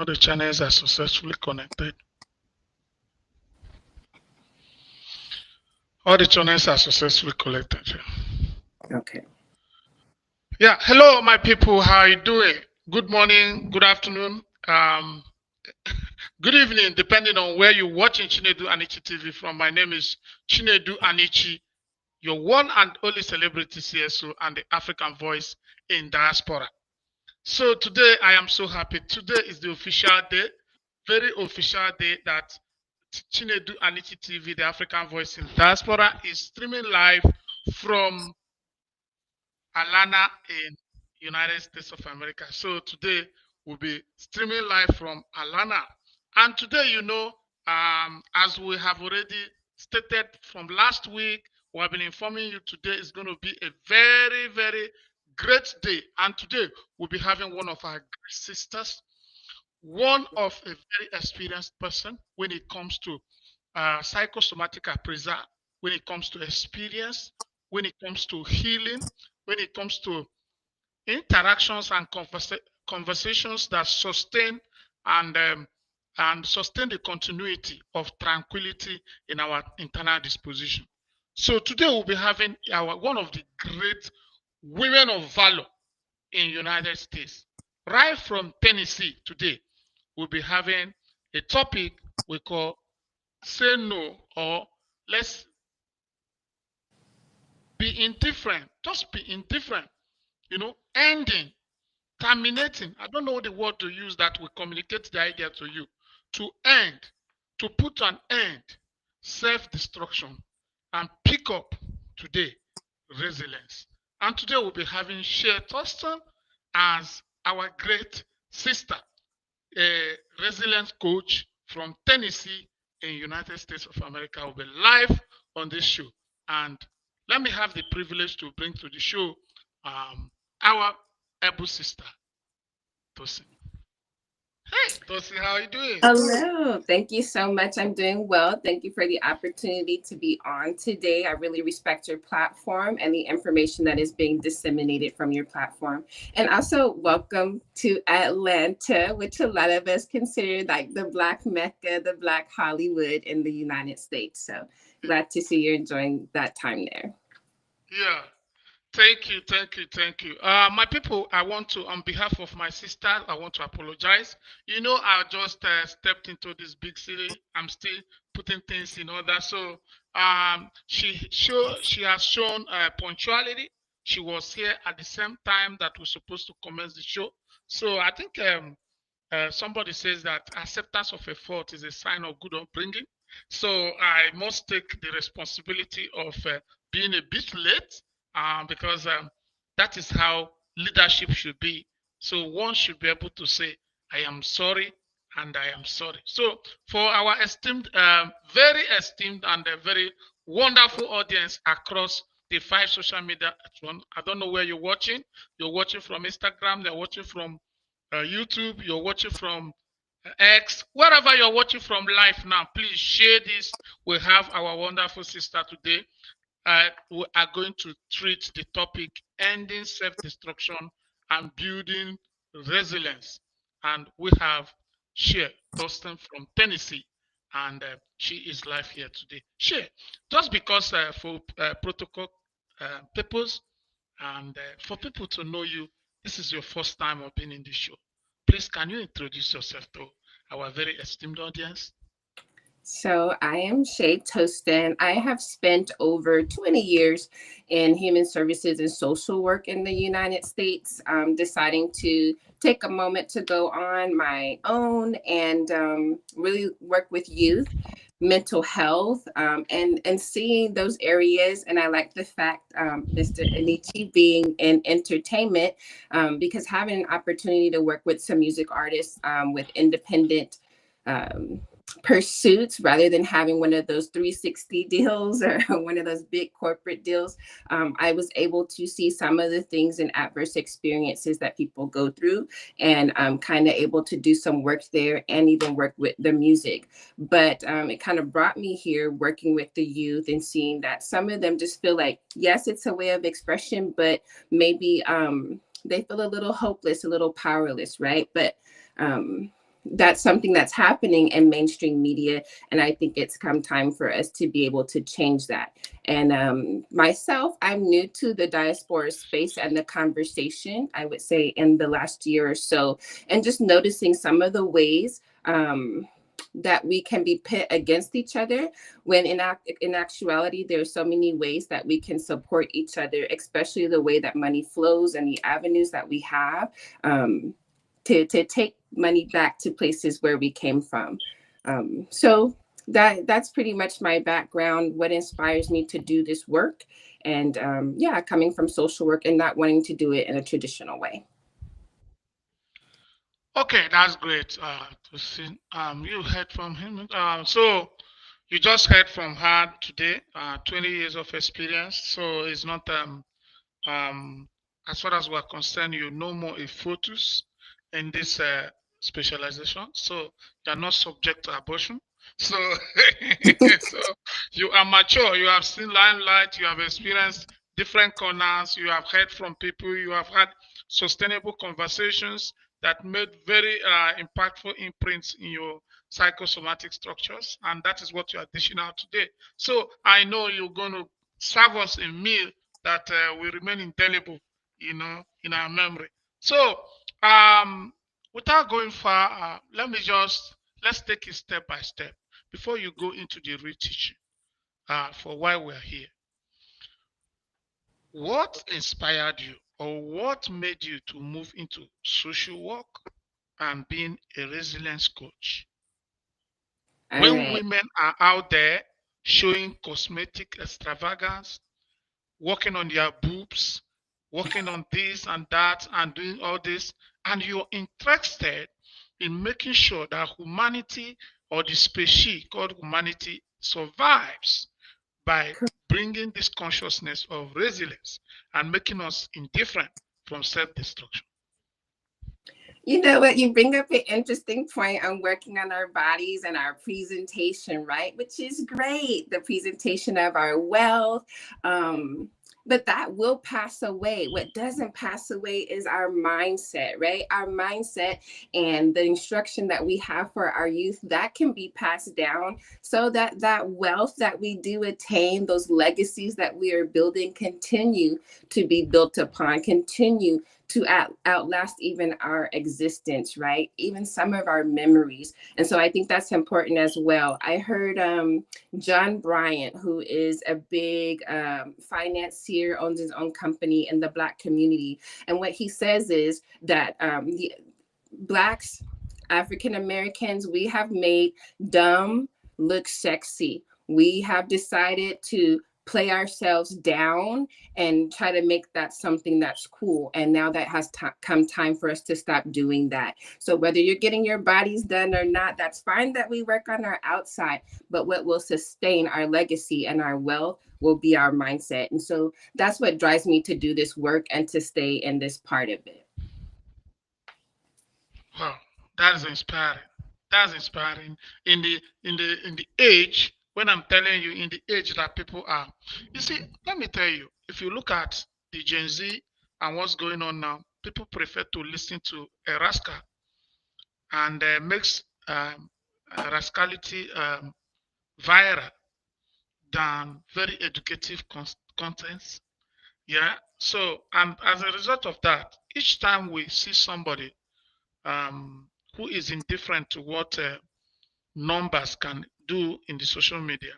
All the channels are successfully connected. All the channels are successfully connected. Okay. Yeah. Hello, my people. How are you doing? Good morning, good afternoon, good evening, depending on where you're watching Chinedu Anichi TV from. My name is Chinedu Anichi, your one and only celebrity CSO and the African voice in diaspora. So today I am so happy. Today is the official day, very official day that Chinedu Anichi TV, the African voice in diaspora, is streaming live from Atlanta in United States of America. So today we'll be streaming live from Atlanta. And today, as we have already stated from last week, we have been informing you today is going to be a very, very great day. And today we'll be having one of our great sisters, one of a very experienced person when it comes to psychosomatic appraisal, when it comes to experience, when it comes to healing, when it comes to interactions and conversations that sustain and sustain the continuity of tranquility in our internal disposition. So today we'll be having one of the great women of valor in United States. Right from Tennessee today, we'll be having a topic we call say no, or let's be indifferent. Just be indifferent. Ending, terminating. I don't know the word to use that will communicate the idea to you. To end, to put an end, self-destruction, and pick up today, resilience. And today we'll be having Shea Thurston as our great sister, a resilience coach from Tennessee in United States of America, will be live on this show. And let me have the privilege to bring to the show our able sister, Tosin. Hey, Tosin, how are you doing? Hello. Thank you so much. I'm doing well. Thank you for the opportunity to be on today. I really respect your platform and the information that is being disseminated from your platform. And also, welcome to Atlanta, which a lot of us consider like the Black Mecca, the Black Hollywood in the United States. So glad to see you're enjoying that time there. Yeah. Thank you, thank you, thank you. My people, I want to, on behalf of my sister, I want to apologize. I just stepped into this big city. I'm still putting things in order. So she has shown punctuality. She was here at the same time that we're supposed to commence the show. So I think somebody says that acceptance of a fault is a sign of good upbringing. So I must take the responsibility of being a bit late because that is how leadership should be. So one should be able to say, I am sorry and I am sorry. So for our esteemed, very esteemed and very wonderful audience across the 5 social media, I don't know where you're watching. You're watching from Instagram, they're watching from YouTube, you're watching from X, wherever you're watching from live now, please share this. We have our wonderful sister today. We are going to treat the topic ending self-destruction and building resilience. And we have Shea Thurston from Tennessee, and she is live here today. Shea, just because for protocol purpose and for people to know you, this is your first time of being in the show. Please, can you introduce yourself to our very esteemed audience? So I am Shea Tostin. I have spent over 20 years in human services and social work in the United States, deciding to take a moment to go on my own and really work with youth, mental health, and seeing those areas. And I like the fact, Mr. Anichi, being in entertainment, because having an opportunity to work with some music artists with independent pursuits rather than having one of those 360 deals or one of those big corporate deals. I was able to see some of the things and adverse experiences that people go through, and I'm kind of able to do some work there and even work with the music. But it kind of brought me here working with the youth and seeing that some of them just feel like, yes, it's a way of expression, but maybe they feel a little hopeless, a little powerless, right? But that's something that's happening in mainstream media, and I think it's come time for us to be able to change that. And myself, I'm new to the diaspora space and the conversation, I would say, in the last year or so, and just noticing some of the ways that we can be pit against each other, when in actuality there's so many ways that we can support each other, especially the way that money flows and the avenues that we have, um, to take money back to places where we came from. So that's pretty much my background, what inspires me to do this work, and yeah, coming from social work and not wanting to do it in a traditional way. Okay, that's great. To see, you heard from him. So you just heard from her today. 20 years of experience. So it's not um, as far as we're concerned, you know more a photos in this specialization. So you're not subject to abortion. So, so you are mature. You have seen limelight. You have experienced different corners. You have heard from people. You have had sustainable conversations that made very impactful imprints in your psychosomatic structures, and that is what you are dishing out today. So I know you're going to serve us a meal that will remain indelible, in our memory. So, um, without going far, let's take it step by step before you go into the real teaching. For why we're here, what inspired you, or what made you to move into social work and being a resilience coach? All When right. women are out there showing cosmetic extravagance, working on their boobs, working on this and that, and doing all this, and you're interested in making sure that humanity, or the species called humanity, survives by bringing this consciousness of resilience and making us indifferent from self destruction. You know what? You bring up an interesting point on working on our bodies and our presentation, right? Which is great. The presentation of our wealth. But that will pass away. What doesn't pass away is our mindset, right? Our mindset and the instruction that we have for our youth, that can be passed down, so that that wealth that we do attain, those legacies that we are building, continue to be built upon, continue to outlast even our existence, right? Even some of our memories. And so I think that's important as well. I heard John Bryant, who is a big financier, owns his own company in the Black community. And what he says is that the Blacks, African Americans, we have made dumb look sexy. We have decided to play ourselves down and try to make that something that's cool. And now that has come time for us to stop doing that. So whether you're getting your bodies done or not, that's fine that we work on our outside, but what will sustain our legacy and our wealth will be our mindset. And so that's what drives me to do this work and to stay in this part of it. Wow, that is inspiring. That's inspiring in the age, when I'm telling you, in the age that people are. You see, let me tell you, if you look at the Gen Z and what's going on now, people prefer to listen to a rascal, and makes rascality viral than very educative contents. Yeah. So, and as a result of that, each time we see somebody who is indifferent to what numbers can do in the social media,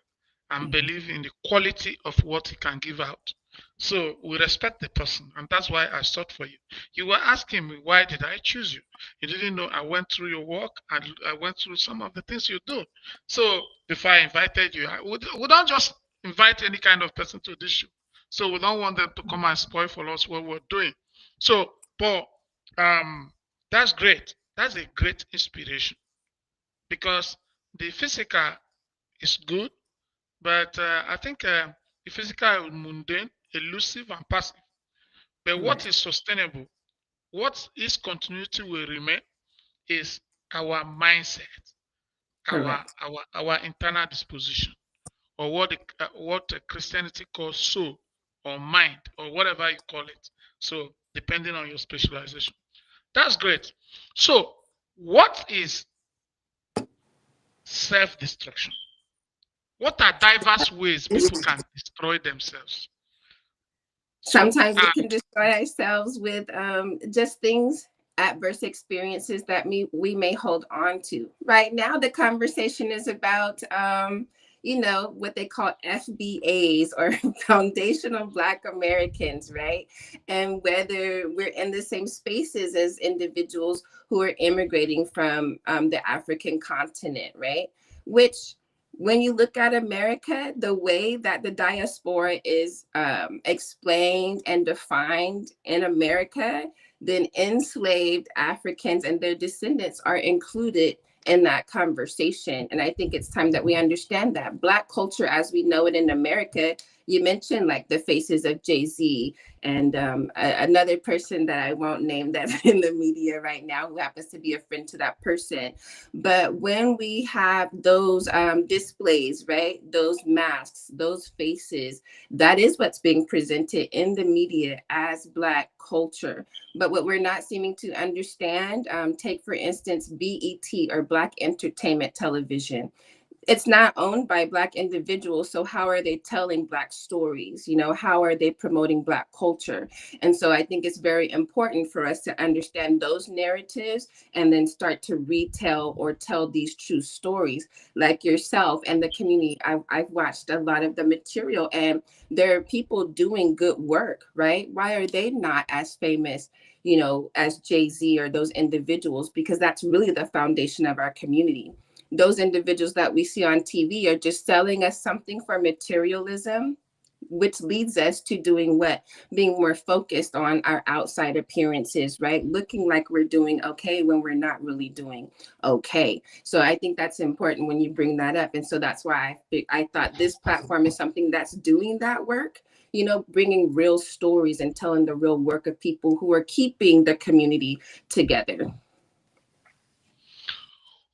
and Mhm. believe in the quality of what he can give out. So we respect the person, and that's why I sought for you. You were asking me, why did I choose you? You didn't know I went through your work, and I went through some of the things you do. So before I invited you, we don't just invite any kind of person to this show. So we don't want them to come and spoil for us what we're doing. So, Paul, um, that's great. That's a great inspiration, because the physical is good, but I think the physical is mundane, elusive, and passive. But what Right. is sustainable, what is continuity will remain, is our mindset, our Correct. our internal disposition, or what Christianity calls soul, or mind, or whatever you call it. So depending on your specialization. That's great. So what is Self-destruction. What are diverse ways people can destroy themselves? So, Sometimes we can destroy ourselves with just things, adverse experiences that we may hold on to. Right now, the conversation is about, what they call FBAs, or foundational Black Americans, right? And whether we're in the same spaces as individuals who are immigrating from the African continent, right? Which, when you look at America, the way that the diaspora is explained and defined in America, then enslaved Africans and their descendants are included in that conversation. And I think it's time that we understand that Black culture, as we know it in America, you mentioned like the faces of Jay-Z and another person that I won't name that's in the media right now who happens to be a friend to that person. But when we have those displays, right, those masks, those faces, that is what's being presented in the media as Black culture. But what we're not seeming to understand, take for instance BET, or Black Entertainment Television. It's not owned by Black individuals, so how are they telling Black stories? How are they promoting Black culture? And so I think it's very important for us to understand those narratives and then start to retell or tell these true stories. Like yourself and the community, I've watched a lot of the material, and there are people doing good work, right? Why are they not as famous, as Jay-Z or those individuals? Because that's really the foundation of our community. Those individuals that we see on TV are just selling us something for materialism, which leads us to doing what? Being more focused on our outside appearances, right? Looking like we're doing okay when we're not really doing okay. So I think that's important when you bring that up. And so that's why I thought this platform is something that's doing that work, bringing real stories and telling the real work of people who are keeping the community together.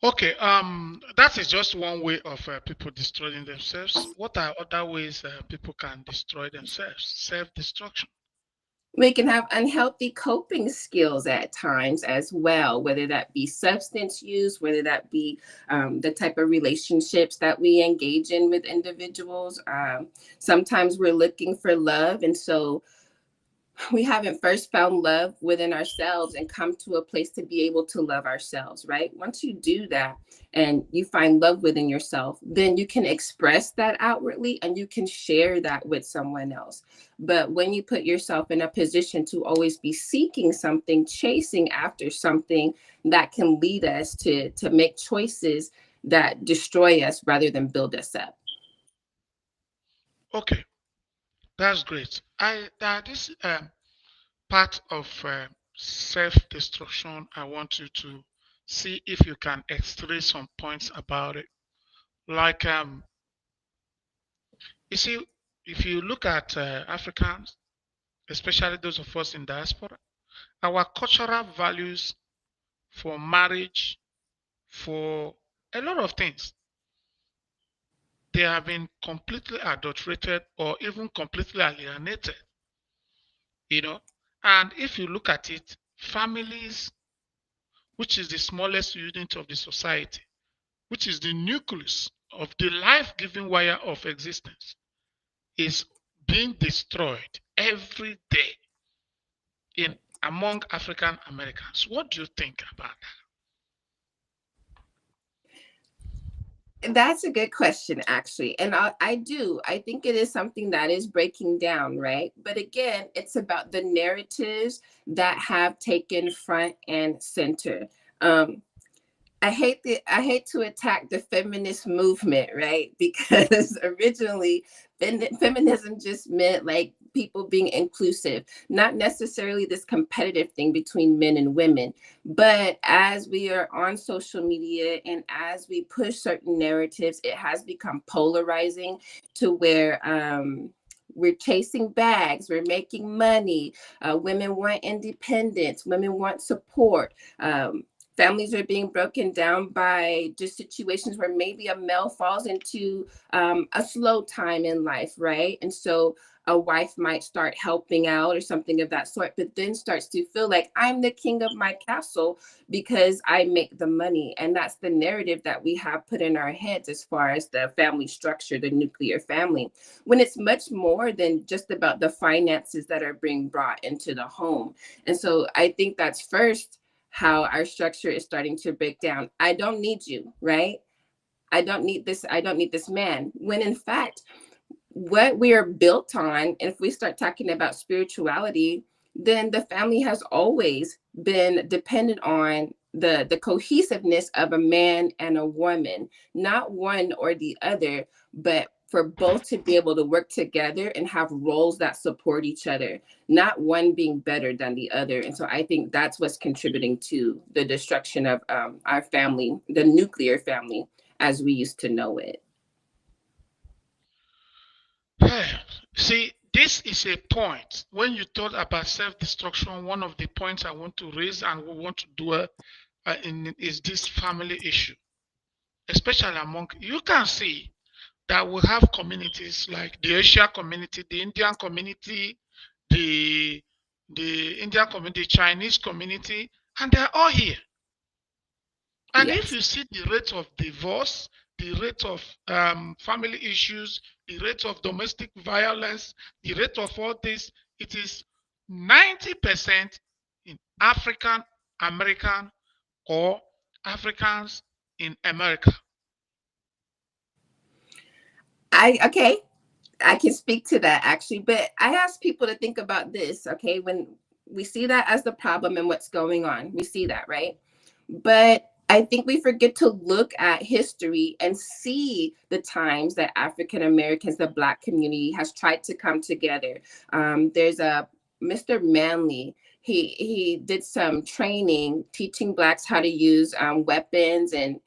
okay, that is just one way of people destroying themselves. What are other ways people can destroy themselves? Self-destruction. We can have unhealthy coping skills at times as well, whether that be substance use, whether that be the type of relationships that we engage in with individuals. Sometimes we're looking for love, and so we haven't first found love within ourselves and come to a place to be able to love ourselves, right? Once you do that and you find love within yourself, then you can express that outwardly and you can share that with someone else. But when you put yourself in a position to always be seeking something, chasing after something, that can lead us to make choices that destroy us rather than build us up. Okay, that's great. This part of self-destruction, I want you to see if you can extract some points about it. Like, you see, if you look at Africans, especially those of us in diaspora, our cultural values for marriage, for a lot of things, they have been completely adulterated or even completely alienated, you know. And if you look at it, families, which is the smallest unit of the society, which is the nucleus of the life-giving wire of existence, is being destroyed every day in among African Americans. What do you think about That's a good question, actually. And I do. I think it is something that is breaking down, right? But again, it's about the narratives that have taken front and center. Um, I hate to attack the feminist movement, right? Because originally feminism just meant like people being inclusive, not necessarily this competitive thing between men and women. But as we are on social media and as we push certain narratives, it has become polarizing to where we're chasing bags, we're making money, women want independence, women want support. Families are being broken down by just situations where maybe a male falls into a slow time in life, right? And so a wife might start helping out or something of that sort, but then starts to feel like I'm the king of my castle because I make the money. And that's the narrative that we have put in our heads as far as the family structure, the nuclear family, when it's much more than just about the finances that are being brought into the home. And so I think that's first how our structure is starting to break down. I don't need you, right? I don't need this. I don't need this man. When in fact, what we are built on, if we start talking about spirituality, then the family has always been dependent on the cohesiveness of a man and a woman, not one or the other, but for both to be able to work together and have roles that support each other, not one being better than the other. And so I think that's what's contributing to the destruction of our family, the nuclear family as we used to know it. See, this is a point. When you thought about self-destruction, one of the points I want to raise and we want to dwell in is this family issue, especially among, you can see that we have communities like the Asia community, the Indian community, the Indian community, Chinese community, and they're all here. And if Yes. you see the rate of divorce, the rate of family issues, the rate of domestic violence, the rate of all this, it is 90% in African American or Africans in America. Okay, I can speak to that actually, but I ask people to think about this, okay? When we see that as the problem and what's going on, we see that, right? But I think we forget to look at history and see the times that African Americans, the Black community, has tried to come together. There's a Mr. Manley. He did some training teaching Blacks how to use weapons and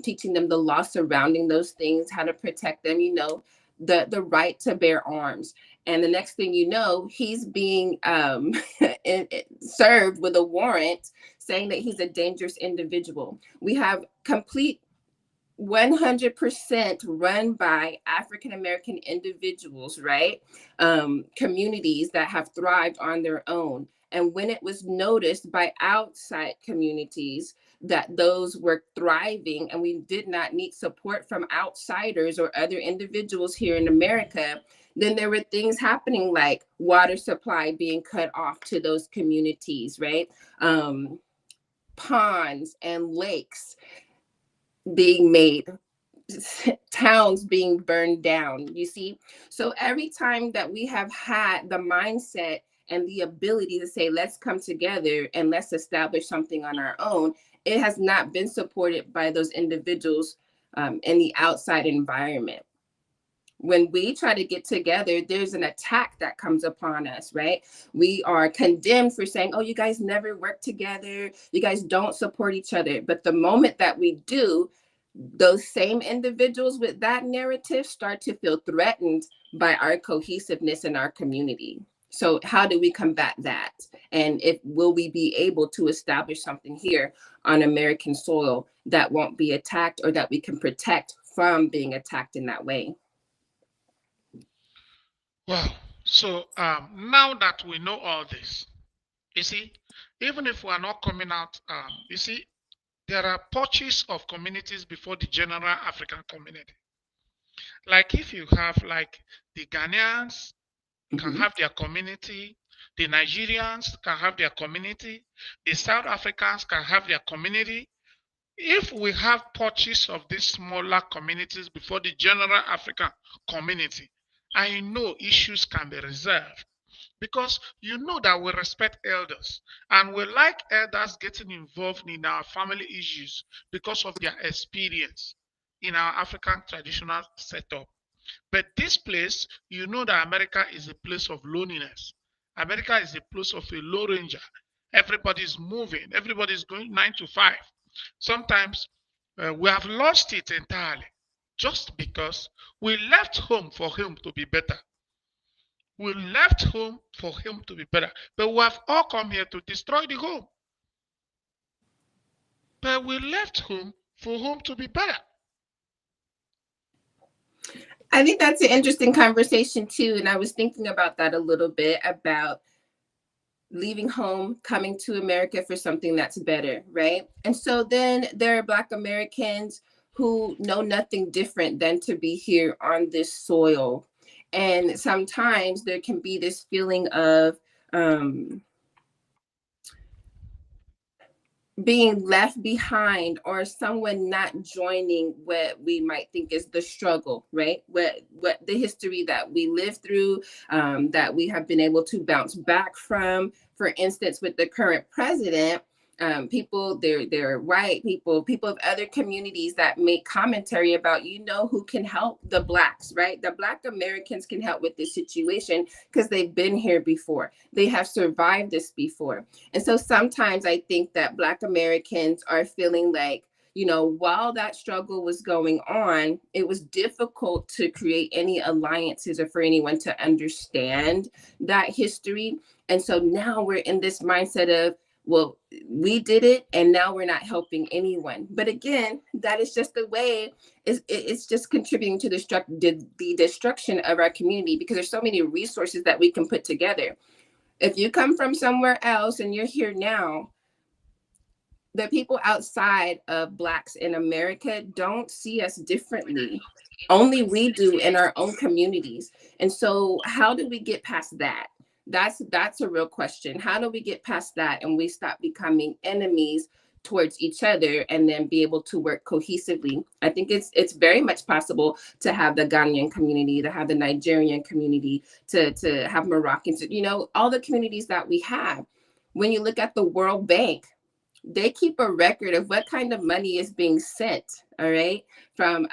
teaching them the law surrounding those things, how to protect them. You know, the right to bear arms. And the next thing you know, he's being served with a warrant saying that he's a dangerous individual. We have complete 100% run by African American individuals, right? Communities that have thrived on their own. And when it was noticed by outside communities that those were thriving and we did not need support from outsiders or other individuals here in America, then there were things happening like water supply being cut off to those communities, right? Ponds and lakes being made, towns being burned down, you see? So every time that we have had the mindset and the ability to say, let's come together and let's establish something on our own, it has not been supported by those individuals in the outside environment. When we try to get together, there's an attack that comes upon us, right? We are condemned for saying, oh, you guys never work together. You guys don't support each other. But the moment that we do, those same individuals with that narrative start to feel threatened by our cohesiveness in our community. So how do we combat that? And if will we be able to establish something here on American soil that won't be attacked or that we can protect from being attacked in that way? Well, so now that we know all this, you see, even if we are not coming out, you see, there are porches of communities before the general African community. Like if you have like the Ghanaians can Mhm. have their community, the Nigerians can have their community, the South Africans can have their community. If we have porches of these smaller communities before the general African community, I know issues can be resolved because you know that we respect elders and we like elders getting involved in our family issues because of their experience in our African traditional setup. But this place, you know that America is a place of loneliness. America is a place of a low ranger. Everybody's moving, everybody's going 9 to 5. Sometimes we have lost it entirely just because we left home for him to be better. We left home for him to be better. But we have all come here to destroy the home. but we left home for home to be better. I think that's an interesting conversation too. And I was thinking about that a little bit about leaving home, coming to America for something that's better, right? And so then there are Black Americans who know nothing different than to be here on this soil. And sometimes there can be this feeling of being left behind or someone not joining what we might think is the struggle, right? What the history that we lived through, that we have been able to bounce back from. For instance, with the current president, people, they're white people of other communities that make commentary about, who can help the Blacks, right? The Black Americans can help with this situation because they've been here before. They have survived this before. And so sometimes I think that Black Americans are feeling like, while that struggle was going on, it was difficult to create any alliances or for anyone to understand that history. And so now we're in this mindset of, well, we did it and now we're not helping anyone. But again, that is just the way it's just contributing to the destruction of our community, because there's so many resources that we can put together. If you come from somewhere else and you're here now, the people outside of Blacks in America don't see us differently. Only we do in our own communities. And so how do we get past that? That's a real question. How do we get past that and we stop becoming enemies towards each other and then be able to work cohesively? I think it's very much possible to have the Ghanaian community, to have the Nigerian community, to have Moroccans, all the communities that we have. When you look at the World Bank, they keep a record of what kind of money is being sent, all right, from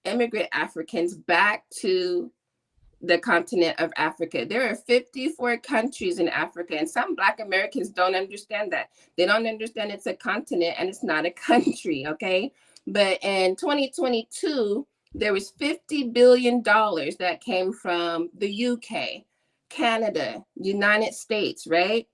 immigrant Africans back to the continent of Africa. There are 54 countries in Africa, and some Black Americans don't understand that. They don't understand it's a continent and it's not a country, okay? But in 2022, there was $50 billion that came from the UK, Canada, United States, right?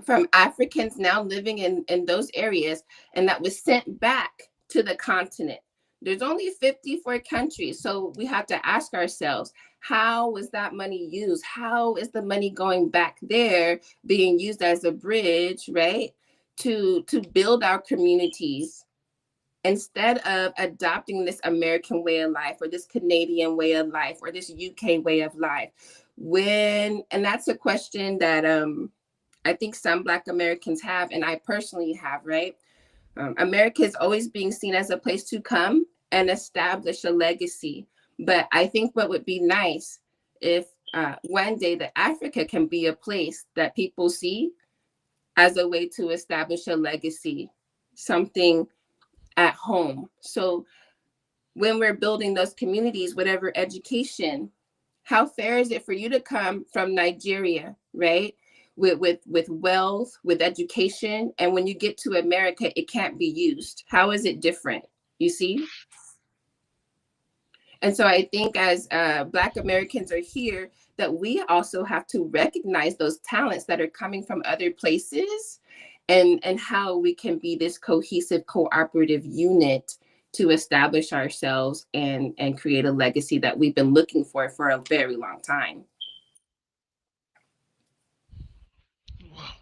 From Africans now living in those areas, and that was sent back to the continent. There's only 54 countries, so we have to ask ourselves, how was that money used? How is the money going back there being used as a bridge, right, to build our communities instead of adopting this American way of life or this Canadian way of life or this UK way of life? And that's a question that I think some Black Americans have, and I personally have, right? America is always being seen as a place to come and establish a legacy. But I think what would be nice if one day that Africa can be a place that people see as a way to establish a legacy, something at home. So when we're building those communities, whatever education, how fair is it for you to come from Nigeria, right? With wealth, with education, and when you get to America, it can't be used. How is it different? You see? And so I think as Black Americans are here, that we also have to recognize those talents that are coming from other places and how we can be this cohesive, cooperative unit to establish ourselves and create a legacy that we've been looking for a very long time. Wow.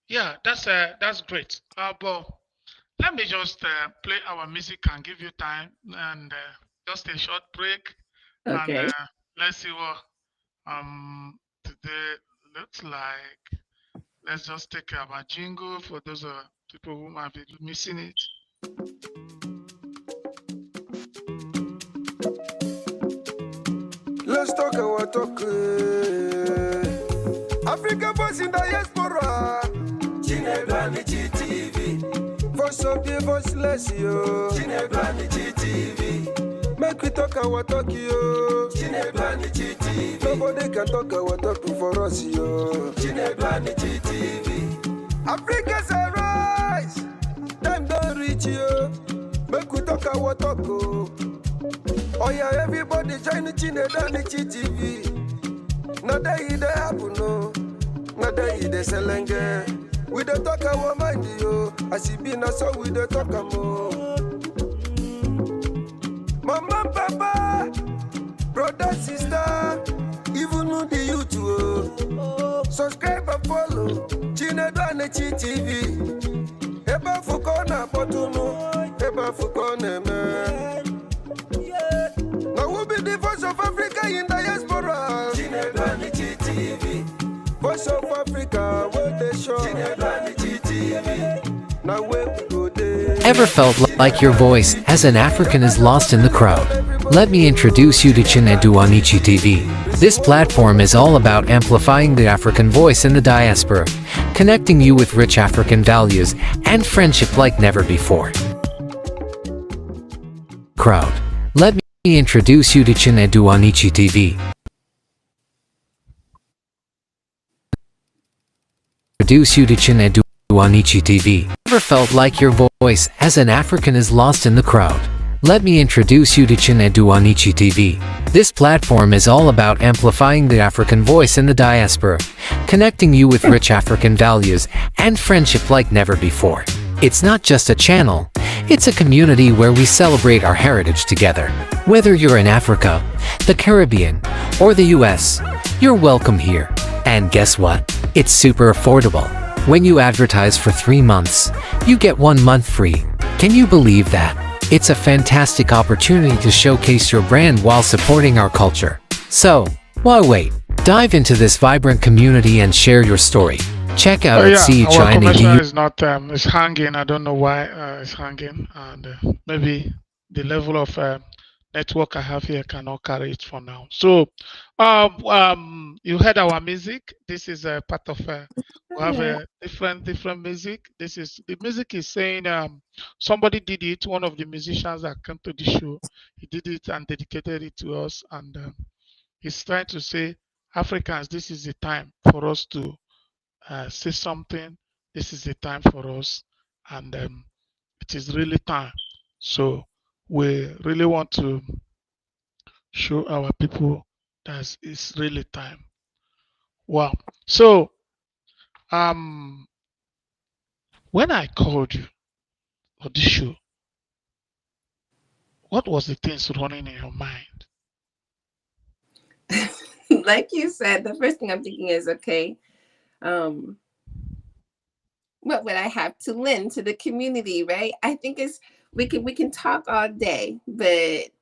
Yeah, that's great. But let me just play our music and give you time and just a short break. Okay. And let's see what today looks like. Let's just take our jingle for those people who might be missing it. Let's talk our talk. Africa voice in diaspora. Chinegwanichi TV. Voice of the voiceless, yo. Chinegwanichi TV. Make we talk our talk, yo. Chinegwanichi TV. Nobody can talk our talk for us, yo. Chinegwanichi TV. Africa's a rise. Time don't reach, yo. Make we talk our talk, oh. Oh yeah, everybody join the Chinegwanichi TV. Now they happen, no. Now they selenge. We dey talk our mind, yo. As it be now, so we dey talk am, oh. Mama, papa, brother, sister, even know the youth, oh. Subscribe and follow Chinedu Anechi TV. Eba fukona potuno, eba fukona man. Now we be the voice of Africa in diaspora. Chinedu Anechi TV. Voice of Africa, where they show. Chinedu Anechi TV. Now where we go there. Ever felt like your voice as an African is lost in the crowd? Let me introduce you to Chinedu Anechi TV. This platform is all about amplifying the African voice in the diaspora, connecting you with rich African values and friendship like never before. Crowd. Let me introduce you to Chinedu Anechi TV. Introduce you to Chinedu Anechi TV. Ever felt like your voice as an African is lost in the crowd? Let me introduce you to Chinedu Anechi TV. This platform is all about amplifying the African voice in the diaspora, connecting you with rich African values and friendship like never before. It's not just a channel, it's a community where we celebrate our heritage together. Whether you're in Africa, the Caribbean, or the US, you're welcome here. And guess what? It's super affordable. When you advertise for 3 months, you get 1 month free. Can you believe that? It's a fantastic opportunity to showcase your brand while supporting our culture. So, why wait? Dive into this vibrant community and share your story. Check out at See our China commercial is not it's hanging. I don't know why it's hanging, and maybe the level of network I have here cannot carry it for now. So, you heard our music. This is a part of we have a different music. This is the music is saying somebody did it. One of the musicians that came to the show, he did it and dedicated it to us, and he's trying to say, Africans, this is the time for us to say something. This is the time for us, and it is really time. So we really want to show our people that it's really time. Wow. So when I called you for this show, what was the things running in your mind? Like you said, the first thing I'm thinking is, okay, what would I have to lend to the community, right? I think it's we can talk all day, but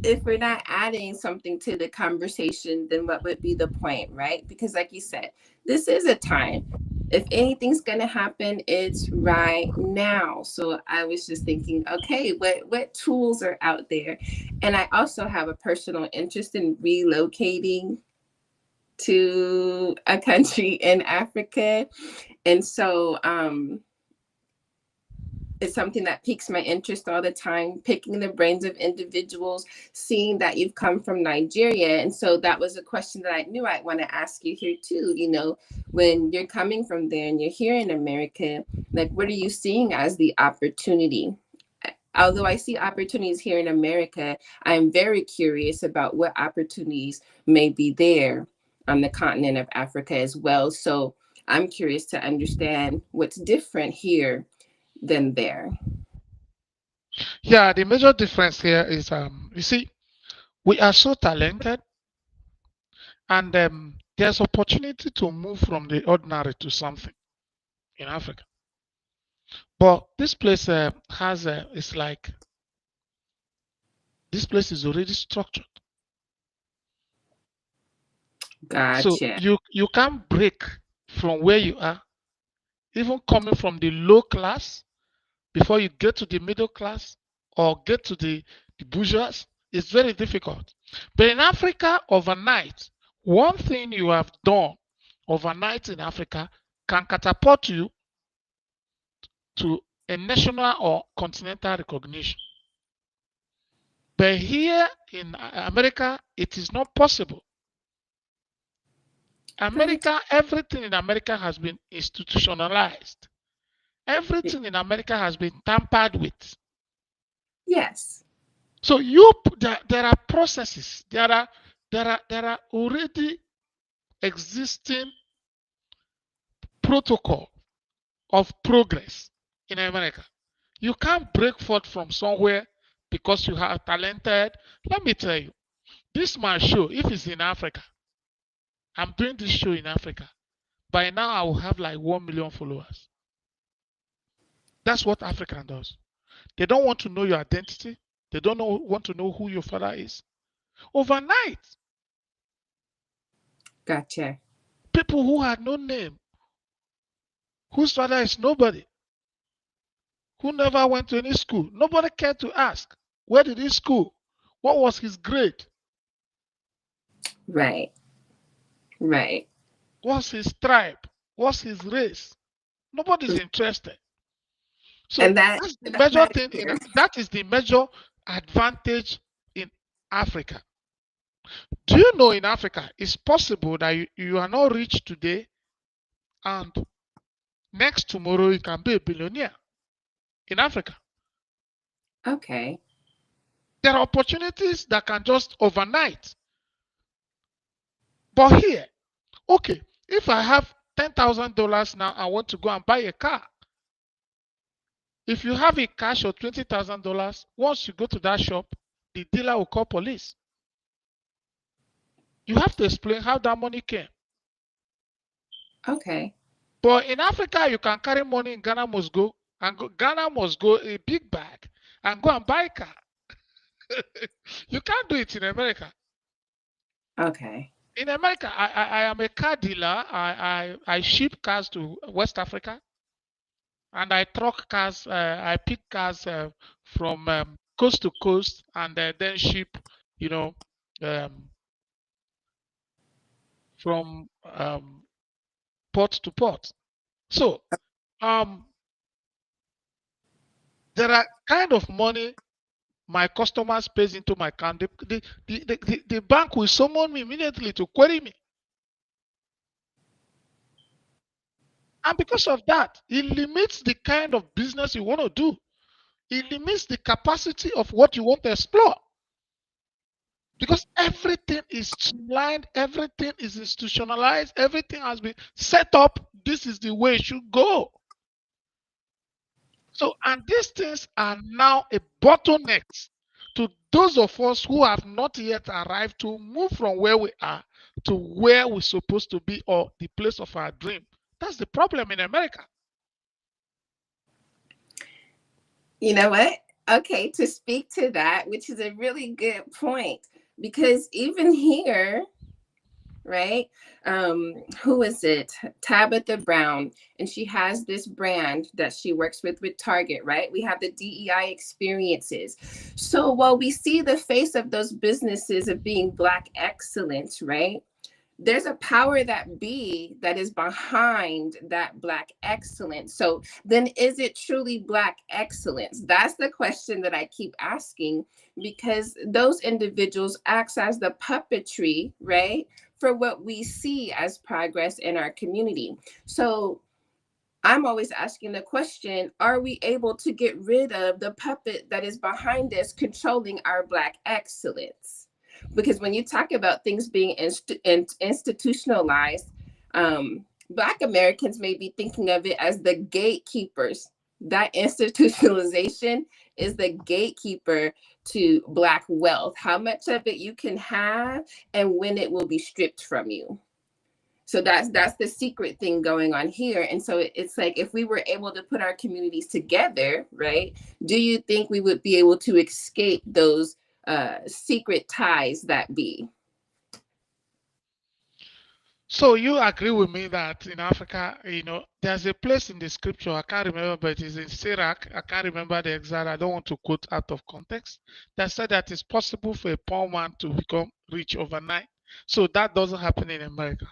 if we're not adding something to the conversation, then what would be the point, right? Because like you said, this is a time. If anything's gonna happen, it's right now. So I was just thinking, okay, what tools are out there? And I also have a personal interest in relocating to a country in Africa. And so it's something that piques my interest all the time, picking the brains of individuals, seeing that you've come from Nigeria. And so that was a question that I knew I'd want to ask you here too. You know, when you're coming from there and you're here in America, like, what are you seeing as the opportunity? Although I see opportunities here in America, I'm very curious about what opportunities may be there on the continent of Africa as well. So I'm curious to understand what's different here than there. Yeah, the major difference here is you see, we are so talented, and there's opportunity to move from the ordinary to something in Africa. But this place has it's like this place is already structured. Gotcha. So you can't break from where you are, even coming from the low class, before you get to the middle class or get to the bourgeois. It's very difficult. But in Africa, overnight, one thing you have done overnight in Africa can catapult you to a national or continental recognition. But here in America, it is not possible. America, everything in America has been institutionalized. Everything in America has been tampered with. Yes. So there are processes. There are already existing protocol of progress in America. You can't break forth from somewhere because you are talented. Let me tell you, this my show. If it's in Africa, I'm doing this show in Africa. By now, I will have like 1 million followers. That's what African does. They don't want to know your identity. They don't want to know who your father is. Overnight, Gotcha. people who had no name, whose father is nobody, who never went to any school, nobody cared to ask, where did he school? What was his grade? Right. Right. What's his tribe? What's his race? Nobody's interested. So And that that's the that major matters thing. here. That is the major advantage in Africa. Do you know in Africa it's possible that you are not rich today and next tomorrow you can be a billionaire in Africa? Okay. There are opportunities that can just overnight. But here, okay, if I have $10,000 now, I want to go and buy a car. If you have a cash of $20,000, once you go to that shop, the dealer will call police. You have to explain how that money came. Okay. But in Africa, you can carry money in Ghana must go, and Ghana must go a big bag and go and buy a car. You can't do it in America. Okay. In America, I am a car dealer. I ship cars to West Africa, and I truck cars. I pick cars from coast to coast, and then ship, you know, um, from port to port. So um, there are kind of money my customers pays into my account. The bank will summon me immediately to query me. And because of that, it limits the kind of business you want to do. It limits the capacity of what you want to explore. Because everything is streamlined, everything is institutionalized, everything has been set up. This is the way it should go. So, and these things are now a bottleneck to those of us who have not yet arrived to move from where we are to where we're supposed to be or the place of our dream. That's the problem in America. You know what? Okay, to speak to that, which is a really good point, because even here, right? Who is it? Tabitha Brown, and she has this brand that she works with Target, right? We have the DEI experiences. So while we see the face of those businesses of being Black excellence, right? There's a power that be that is behind that Black excellence. So then is it truly Black excellence? That's the question that I keep asking, because those individuals act as the puppetry, right, for what we see as progress in our community. So I'm always asking the question, are we able to get rid of the puppet that is behind us controlling our Black excellence? Because when you talk about things being institutionalized, Black Americans may be thinking of it as the gatekeepers. That institutionalization is the gatekeeper to Black wealth, how much of it you can have and when it will be stripped from you. So that's the secret thing going on here. And so it's like, if we were able to put our communities together, right, do you think we would be able to escape those secret ties that be? So you agree with me that in Africa, there's a place in the scripture, I can't remember, but it's in Sirach. I can't remember the exact, I don't want to quote out of context, that said that it's possible for a poor man to become rich overnight. So that doesn't happen in America.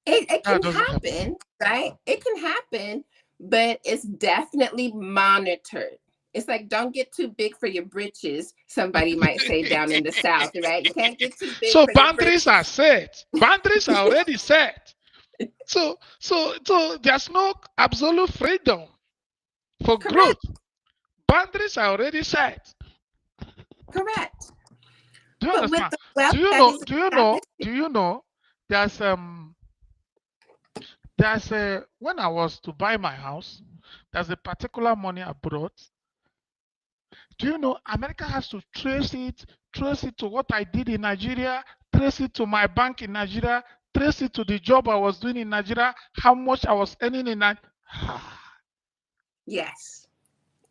It That can doesn't happen. happen, right? It can happen, but it's definitely monitored. It's like, don't get too big for your britches, somebody might say down in the South, right? You can't get too big So for your boundaries are britches. set. Boundaries are already set. So there's no absolute freedom for growth. Correct, Boundaries are already set. correct. Do you But with understand? the wealth Do you that know? is Do you know? established, Do you know? There's There's a when I was to buy my house, there's a particular money I brought. Do you know America has to trace it to what I did in Nigeria, trace it to my bank in Nigeria, trace it to the job I was doing in Nigeria, how much I was earning in Nigeria. Yes.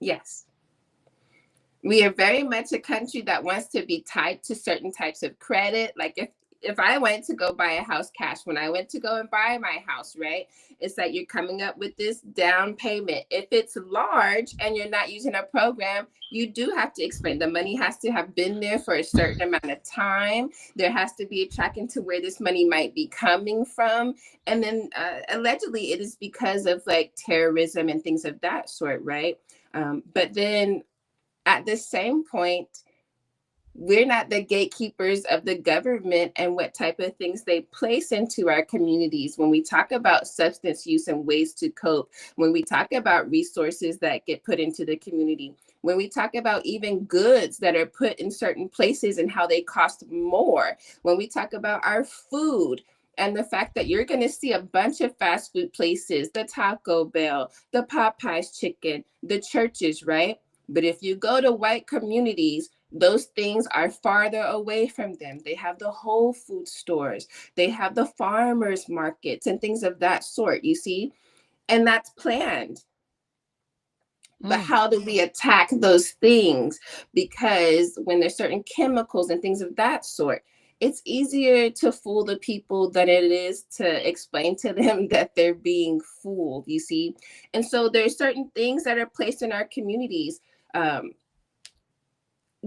Yes. We are very much a country that wants to be tied to certain types of credit. Like if I went to go buy a house cash, when I went to go and buy my house, right? It's like you're coming up with this down payment. If it's large and you're not using a program, you do have to explain. The money has to have been there for a certain amount of time. There has to be a tracking to where this money might be coming from. And then allegedly it is because of like terrorism and things of that sort, right? But then at the same point, we're not the gatekeepers of the government and what type of things they place into our communities. When we talk about substance use and ways to cope, when we talk about resources that get put into the community, when we talk about even goods that are put in certain places and how they cost more, when we talk about our food, and the fact that you're going to see a bunch of fast food places, the Taco Bell, the Popeyes chicken, the churches, right? But if you go to white communities, those things are farther away from them. They have the whole food stores, they have the farmers markets and things of that sort, you see? And that's planned. But how do we attack those things? Because when there's certain chemicals and things of that sort, it's easier to fool the people than it is to explain to them that they're being fooled, you see? And so there's certain things that are placed in our communities.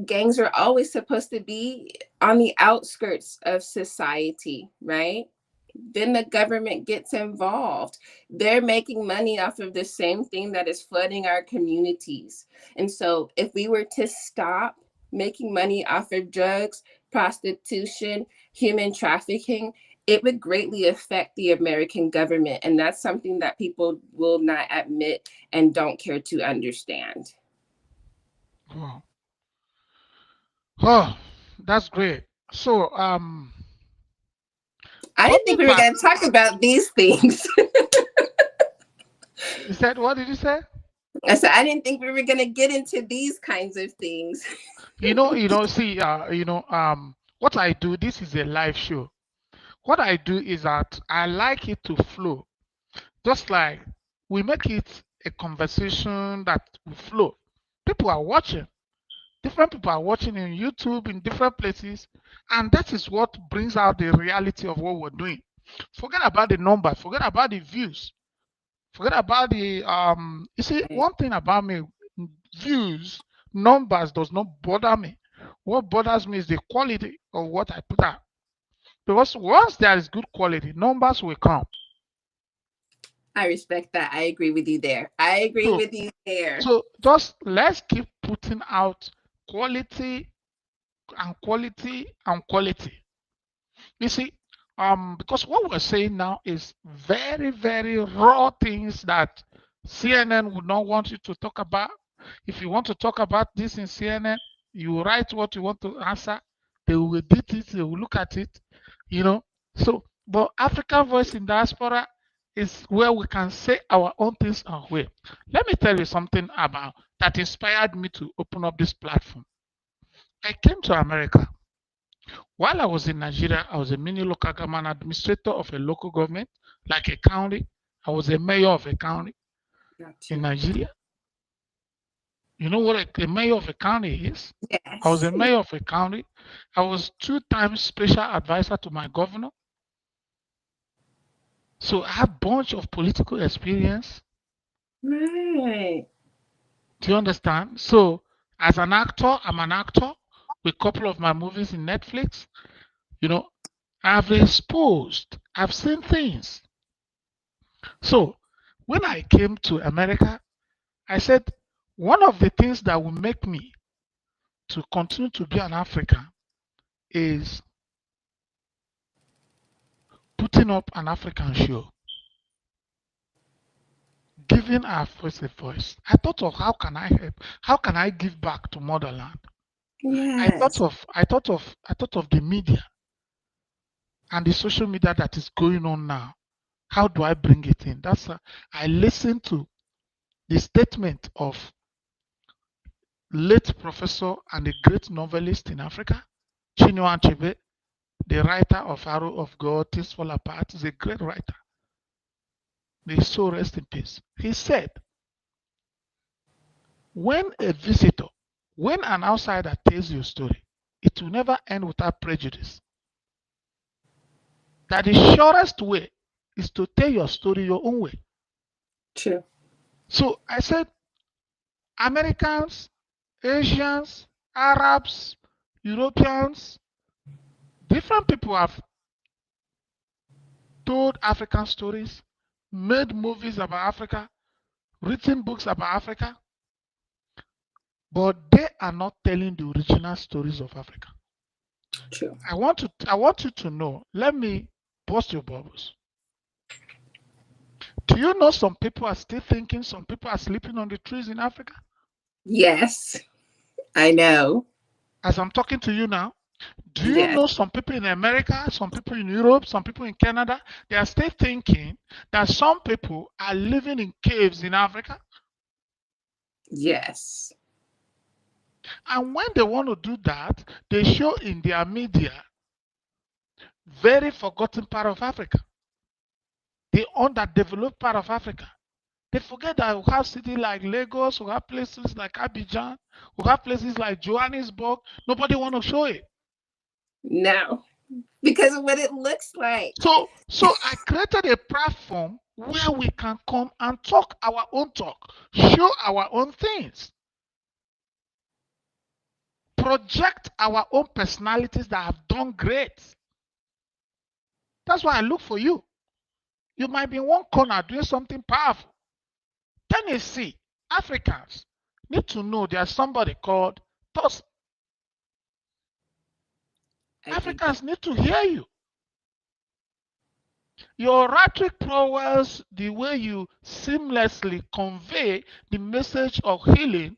Gangs are always supposed to be on the outskirts of society, right? Then the government gets involved. They're making money off of the same thing that is flooding our communities. And so if we were to stop making money off of drugs, prostitution, human trafficking, it would greatly affect the American government. And that's something that people will not admit and don't care to understand. Oh, oh, that's great. So, I didn't think coming we were back, going to talk about these things. you said, what did you say? I said, I didn't think we were going to get into these kinds of things. See, what I do, this is a live show. What I do is that I like it to flow, just like we make it a conversation that will flow. People are watching. Different people are watching in YouTube in different places, and that is what brings out the reality of what we're doing. Forget about the numbers, forget about the views, forget about the you see, one thing about me, views, numbers does not bother me. What bothers me is the quality of what I put out. Because once there is good quality, numbers will come. I respect that. I agree with you there. I agree So with you there. so just let's keep putting out quality and quality and quality. You see, because what we're saying now is very, very raw things that CNN would not want you to talk about. If you want to talk about this in CNN, you write what you want to answer. They will edit it. They will look at it. You know. So, but African Voice in Diaspora is where we can say our own things our way. Let me tell you something about that inspired me to open up this platform. I came to America. While I was in Nigeria, I was a mini local government administrator of a local government, like a county. I was a mayor of a county in Nigeria. You know what a mayor of a county is? Yes. I was a mayor of a county. I was 2 times special advisor to my governor. So I have a bunch of political experience. Right. Do you understand? So as an actor, I'm an actor with a couple of my movies in Netflix. You know, I've exposed, I've seen things. So when I came to America, I said one of the things that will make me to continue to be an African is putting up an African show, giving our voice a voice. I thought of how can I help? How can I give back to motherland? I Yes. thought of the media and the social media that is going on now. How do I bring it in? I listen to the statement of late professor and a great novelist in Africa, Chinua Achebe, the writer of Arrow of God, Things Fall Apart, is a great writer. May his soul rest in peace. He said, when an outsider tells your story, it will never end without prejudice. That the surest way is to tell your story your own way. True. So I said, Americans, Asians, Arabs, Europeans, different people have told African stories, made movies about Africa, written books about Africa, but they are not telling the original stories of Africa. True. I want you to know, let me burst your bubbles. Do you know some people are still thinking some people are sleeping on the trees in Africa? Yes, I know. As I'm talking to you now, do you Yes. know some people in America, some people in Europe, some people in Canada, they are still thinking that some people are living in caves in Africa? Yes. And when they want to do that, they show in their media very forgotten part of Africa, the underdeveloped part of Africa. They forget that we have cities like Lagos, we have places like Abidjan, we have places like Johannesburg. Nobody want to show it. No, because of what it looks like. So I created a platform where we can come and talk our own talk, show our own things, project our own personalities that have done great. That's why I look for you. You might be in one corner doing something powerful. Tennessee, Africans need to know there's somebody called Tos. I think that. Africans need to hear you. Your rhetoric prowess, the way you seamlessly convey the message of healing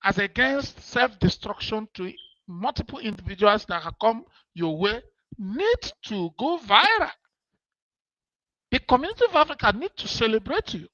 as against self-destruction to multiple individuals that have come your way, needs to go viral. The community of Africa needs to celebrate you.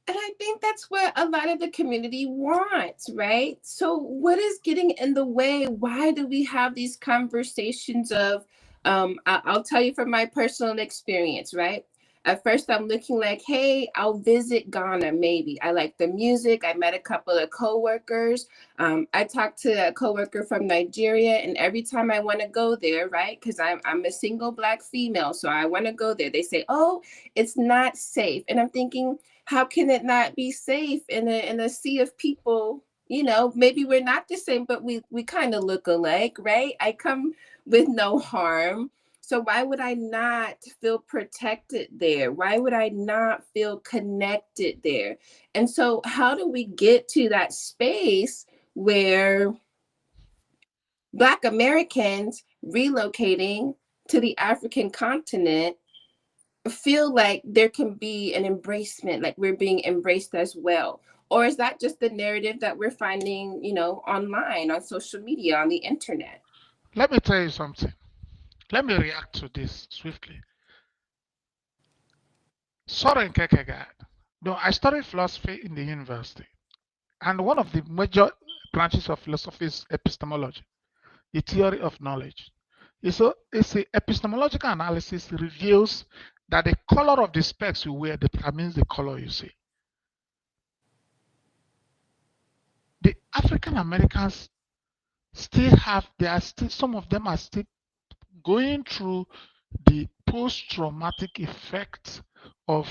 And I think that's what a lot of the community wants, right? So, what is getting in the way? Why do we have these conversations of, I'll tell you from my personal experience, right? At first, I'm looking like, hey, I'll visit Ghana, maybe. I like the music. I met a couple of coworkers. I talked to a coworker from Nigeria, and every time I want to go there, right? Because I'm a single Black female, so I want to go there. They say, oh, it's not safe. And I'm thinking, how can it not be safe in a sea of people? You know, maybe we're not the same, but we kind of look alike, right? I come with no harm. So why would I not feel protected there? Why would I not feel connected there? And so how do we get to that space where Black Americans relocating to the African continent feel like there can be an embracement, like we're being embraced as well? Or is that just the narrative that we're finding, online, on social media, on the internet? Let me tell you something. Let me react to this swiftly. Soren Kierkegaard. No, I studied philosophy in the university, and one of the major branches of philosophy is epistemology, the theory of knowledge. It's a epistemological analysis reveals that the color of the specs you wear determines the color you see. The African Americans still have, some of them are still going through the post-traumatic effects of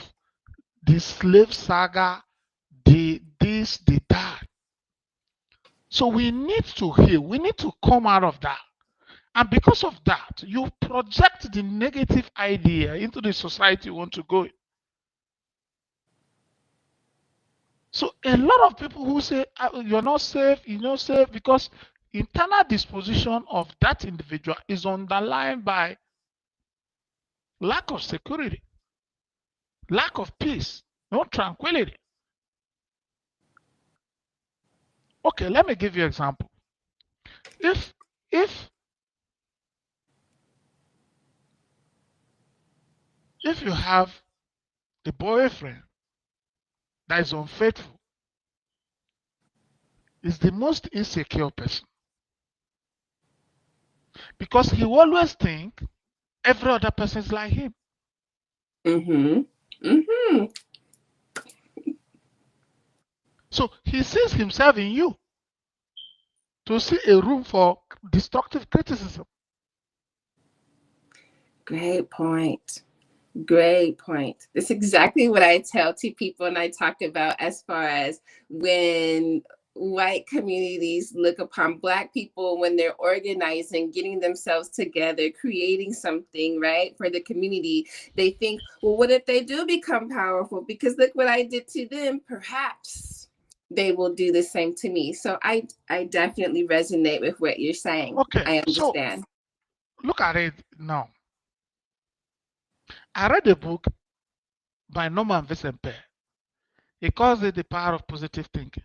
the slave saga, the this, the that. So we need to heal. We need to come out of that. And because of that, you project the negative idea into the society you want to go in. So a lot of people who say you're not safe because internal disposition of that individual is underlined by lack of security, lack of peace, no tranquility. Okay, let me give you an example. If If you have a boyfriend that is unfaithful, is the most insecure person because he always think every other person is like him. Mm-hmm. Mm-hmm. So he sees himself in you to see a room for destructive criticism. Great point. Great point. That's exactly what I tell to people and I talk about as far as when white communities look upon Black people when they're organizing, getting themselves together, creating something, right, for the community. They think, well, what if they do become powerful? Because look what I did to them. Perhaps they will do the same to me. So I definitely resonate with what you're saying. Okay, I so understand. look at it now. I read a book by Norman Vincent Peale. He calls it The Power of Positive Thinking.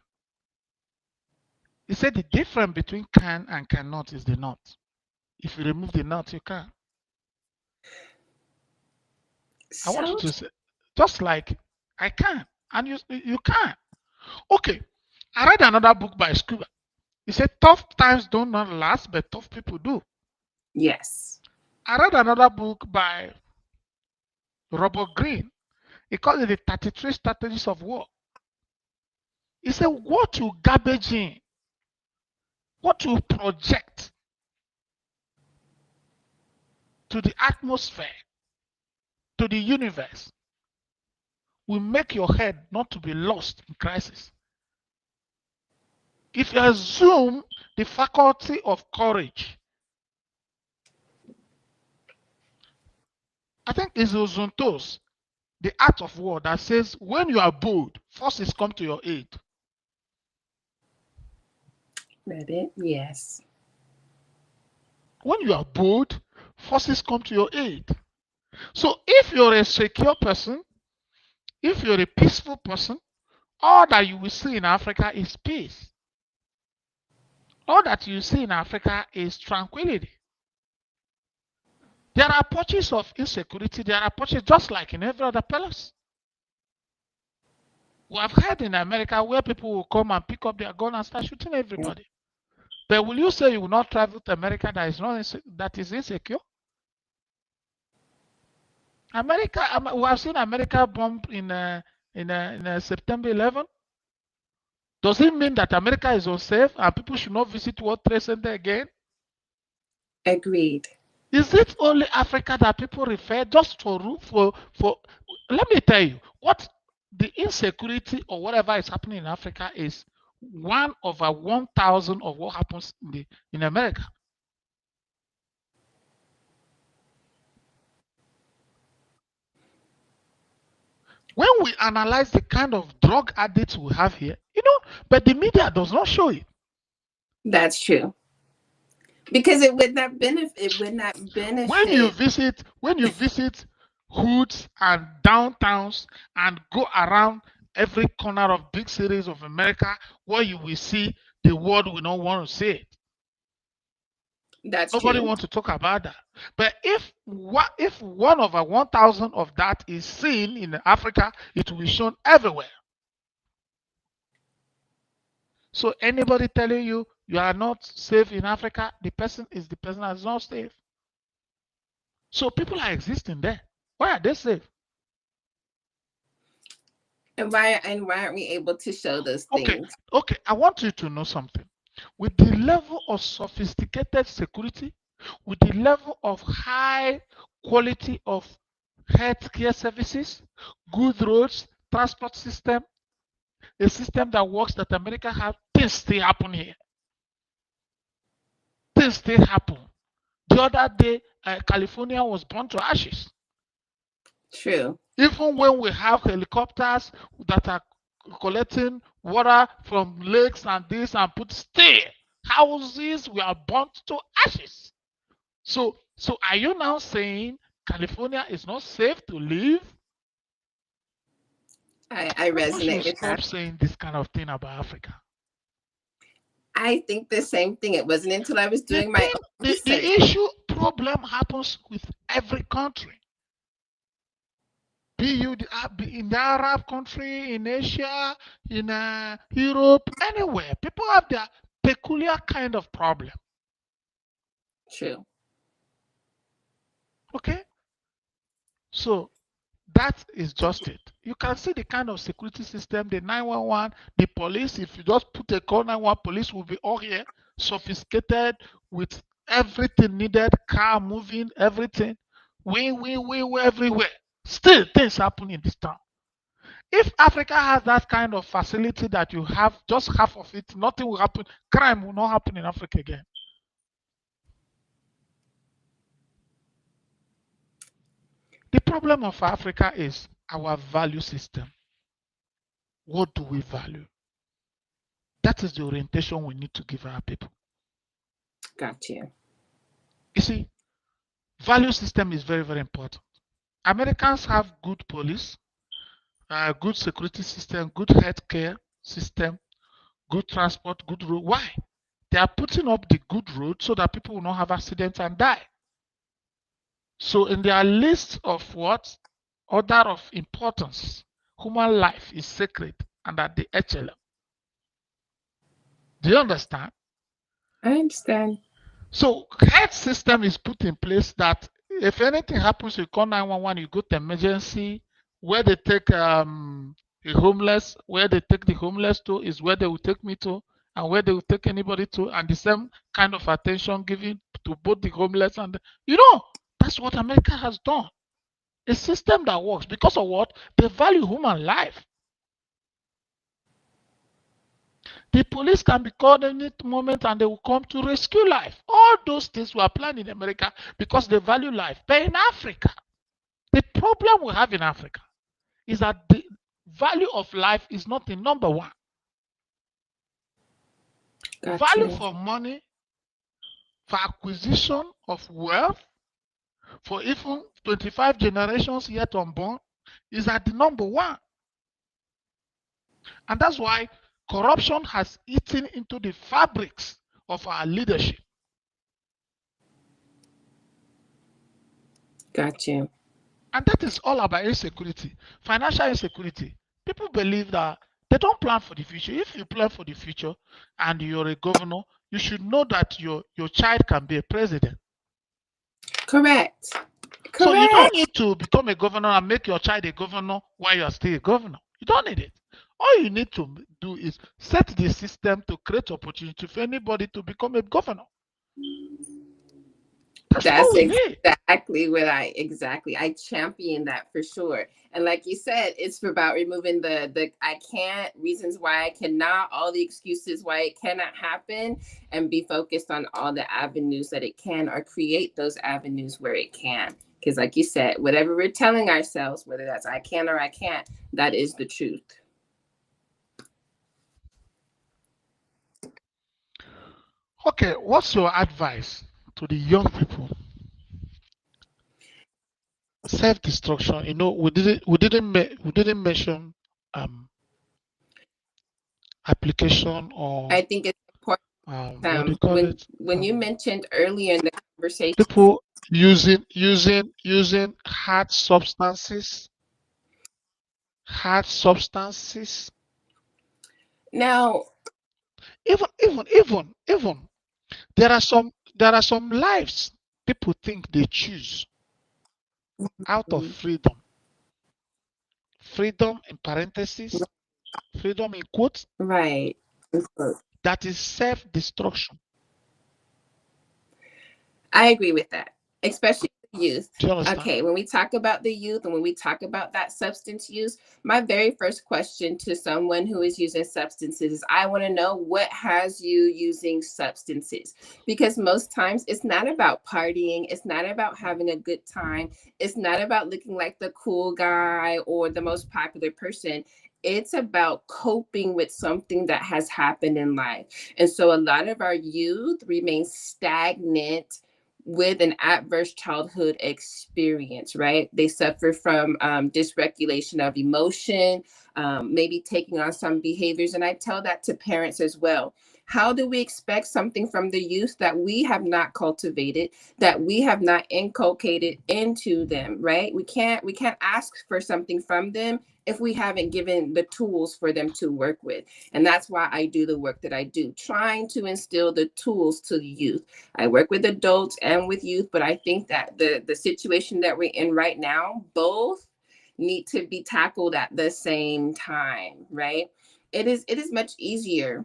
He said the difference between can and cannot is the not. If you remove the not, you can. I want you So to say, just like I can, and you can. Okay, I read another book by Scuba. He said tough times don't not last, but tough people do. yes. I read another book by Robert Greene. He called it the 33 strategies of war. He said what you garbage in, what you project to the atmosphere, to the universe, will make your head not to be lost in crisis. If you assume the faculty of courage, I think it's Ozontos, the art of war, that says when you are bold, forces come to your aid. Read it. Yes. When you are bold, forces come to your aid. So if you're a secure person, if you're a peaceful person, all that you will see in Africa is peace. All that you see in Africa is tranquility. There are patches of insecurity, there are patches just like in every other place. We have heard in America where people will come and pick up their gun and start shooting everybody. But will you say you will not travel to America that is insecure? America, we have seen America bomb in September 11. Does it mean that America is unsafe and people should not visit World Trade Center again? Agreed. Is it only Africa that people refer just for? Let me tell you what the insecurity or whatever is happening in Africa is 1/1000 of what happens in America. When we analyze the kind of drug addicts we have here, but the media does not show it. That's true. Because it would not benefit. It would not When you benefit. visit hoods and downtowns and go around every corner of big cities of America, where you will see the world will not want to see it. That's Nobody true. wants to talk about that. But if 1/1000 of that is seen in Africa, it will be shown everywhere. So anybody telling you you are not safe in Africa, the person that is not safe. So people are existing there. Why are they safe? And why aren't we able to show those Okay, things? okay. I want you to know something. With the level of sophisticated security, with the level of high quality of healthcare services, good roads, transport system, a system that works that America has, things still happen here. Things still happen. The other day, California was burned to ashes. True. Even when we have helicopters that are collecting water from lakes and this and put still, houses were burnt to ashes. So are you now saying California is not safe to live? I People should resonate with stop that. saying this kind of thing about Africa. I think the same thing. It wasn't until I was The doing my thing, own the research. issue problem happens with every country. Be in the Arab country, in Asia, in Europe, anywhere. People have their peculiar kind of problem. True. Okay? So that is just it. You can see the kind of security system, the 911, the police. If you just put a call 911, police will be all here, sophisticated with everything needed, car moving, everything. We everywhere. Still, things happen in this town. If Africa has that kind of facility that you have, just half of it, nothing will happen. Crime will not happen in Africa again. The problem of Africa is our value system. What do we value? That is the orientation we need to give our people. Got you. You see, value system is very, very important. Americans have good police, good security system, good healthcare system, good transport, good road. Why? They are putting up the good road so that people will not have accidents and die. So in their list of what? Order of importance, human life is sacred and at the echelon. Do you understand? I understand. So health system is put in place that if anything happens, you call 911, you go to emergency. Where they take a homeless, where they take the homeless to is where they will take me to, and where they will take anybody to, and the same kind of attention given to both the homeless and that's what America has done. A system that works because of what? They value human life. The police can be called any moment and they will come to rescue life. All those things were planned in America because they value life. But in Africa, the problem we have in Africa is that the value of life is not in number one. Got Value you. for money, for acquisition of wealth, for even 25 generations yet unborn, is at the number one. And that's why corruption has eaten into the fabrics of our leadership. Got you. And that is all about insecurity, financial insecurity. People believe that they don't plan for the future. If you plan for the future and you're a governor, you should know that your child can be a president. Correct. So you don't Correct. need to become a governor and make your child a governor while you're still a governor. You don't need it. All you need to do is set the system to create opportunity for anybody to become a governor. That's all That's we need. exactly what I champion that for sure. And like you said, it's about removing the I can't, reasons why I cannot, all the excuses why it cannot happen, and be focused on all the avenues that it can, or create those avenues where it can. Because like you said, whatever we're telling ourselves, whether that's I can or I can't, that is the truth. Okay, what's your advice to the young people? Self-destruction. We didn't mention application or I think it's important. what do you call it? When you mentioned earlier in the conversation, People using hard substances. now, Even there are some lives people think they choose out of freedom. Freedom in parentheses, freedom in quotes, right. that is self-destruction. I agree with that, especially the youth. Do you understand? Okay, when we talk about the youth and when we talk about that substance use, my very first question to someone who is using substances is I want to know what has you using substances? Because most times it's not about partying, it's not about having a good time, it's not about looking like the cool guy or the most popular person. It's about coping with something that has happened in life. And so a lot of our youth remain stagnant with an adverse childhood experience, right? They suffer from dysregulation of emotion, maybe taking on some behaviors. And I tell that to parents as well. How do we expect something from the youth that we have not cultivated, that we have not inculcated into them, right? We can't ask for something from them if we haven't given the tools for them to work with. And that's why I do the work that I do, trying to instill the tools to the youth. I work with adults and with youth, but I think that the situation that we're in right now, both need to be tackled at the same time, right? It is much easier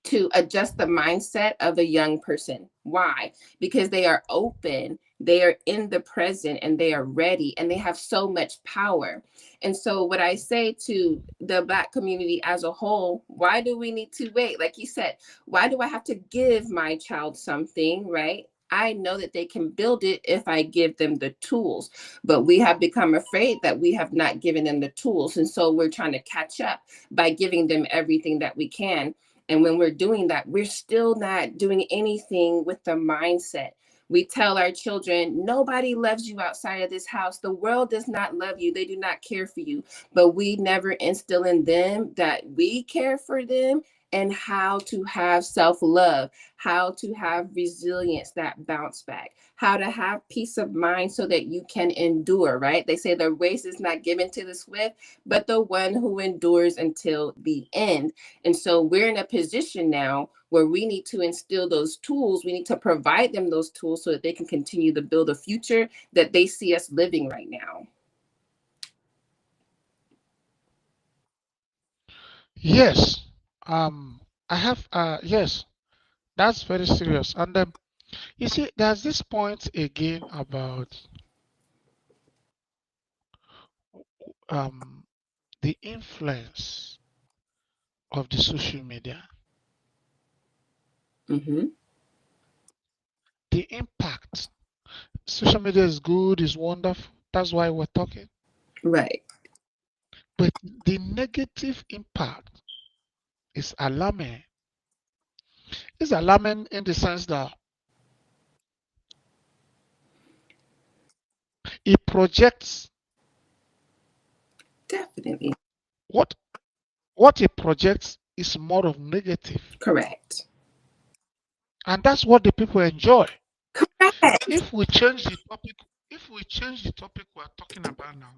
to adjust the mindset of a young person. Why? Because they are open, they are in the present, and they are ready, and they have so much power. And so, what I say to the Black community as a whole, why do we need to wait? Like you said, why do I have to give my child something, right? I know that they can build it if I give them the tools, but we have become afraid that we have not given them the tools. And so we're trying to catch up by giving them everything that we can. And when we're doing that, we're still not doing anything with the mindset. We tell our children, nobody loves you outside of this house. The world does not love you. They do not care for you. But we never instill in them that we care for them and how to have self-love, how to have resilience, that bounce back, how to have peace of mind so that you can endure, right? They say the race is not given to the swift, but the one who endures until the end. And so we're in a position now where we need to instill those tools. We need to provide them those tools so that they can continue to build a future that they see us living right now. Yes. I have. Yes, that's very serious. And you see, there's this point again about um the influence of the social media, Mm-hmm. the impact. Social media is good, is wonderful. That's why we're talking. Right. But the negative impact is alarming. It's alarming in the sense that it projects Definitely. what what it projects is more of negative. Correct. And that's what the people enjoy. Correct. If we change the topic, if we change the topic we're talking about now,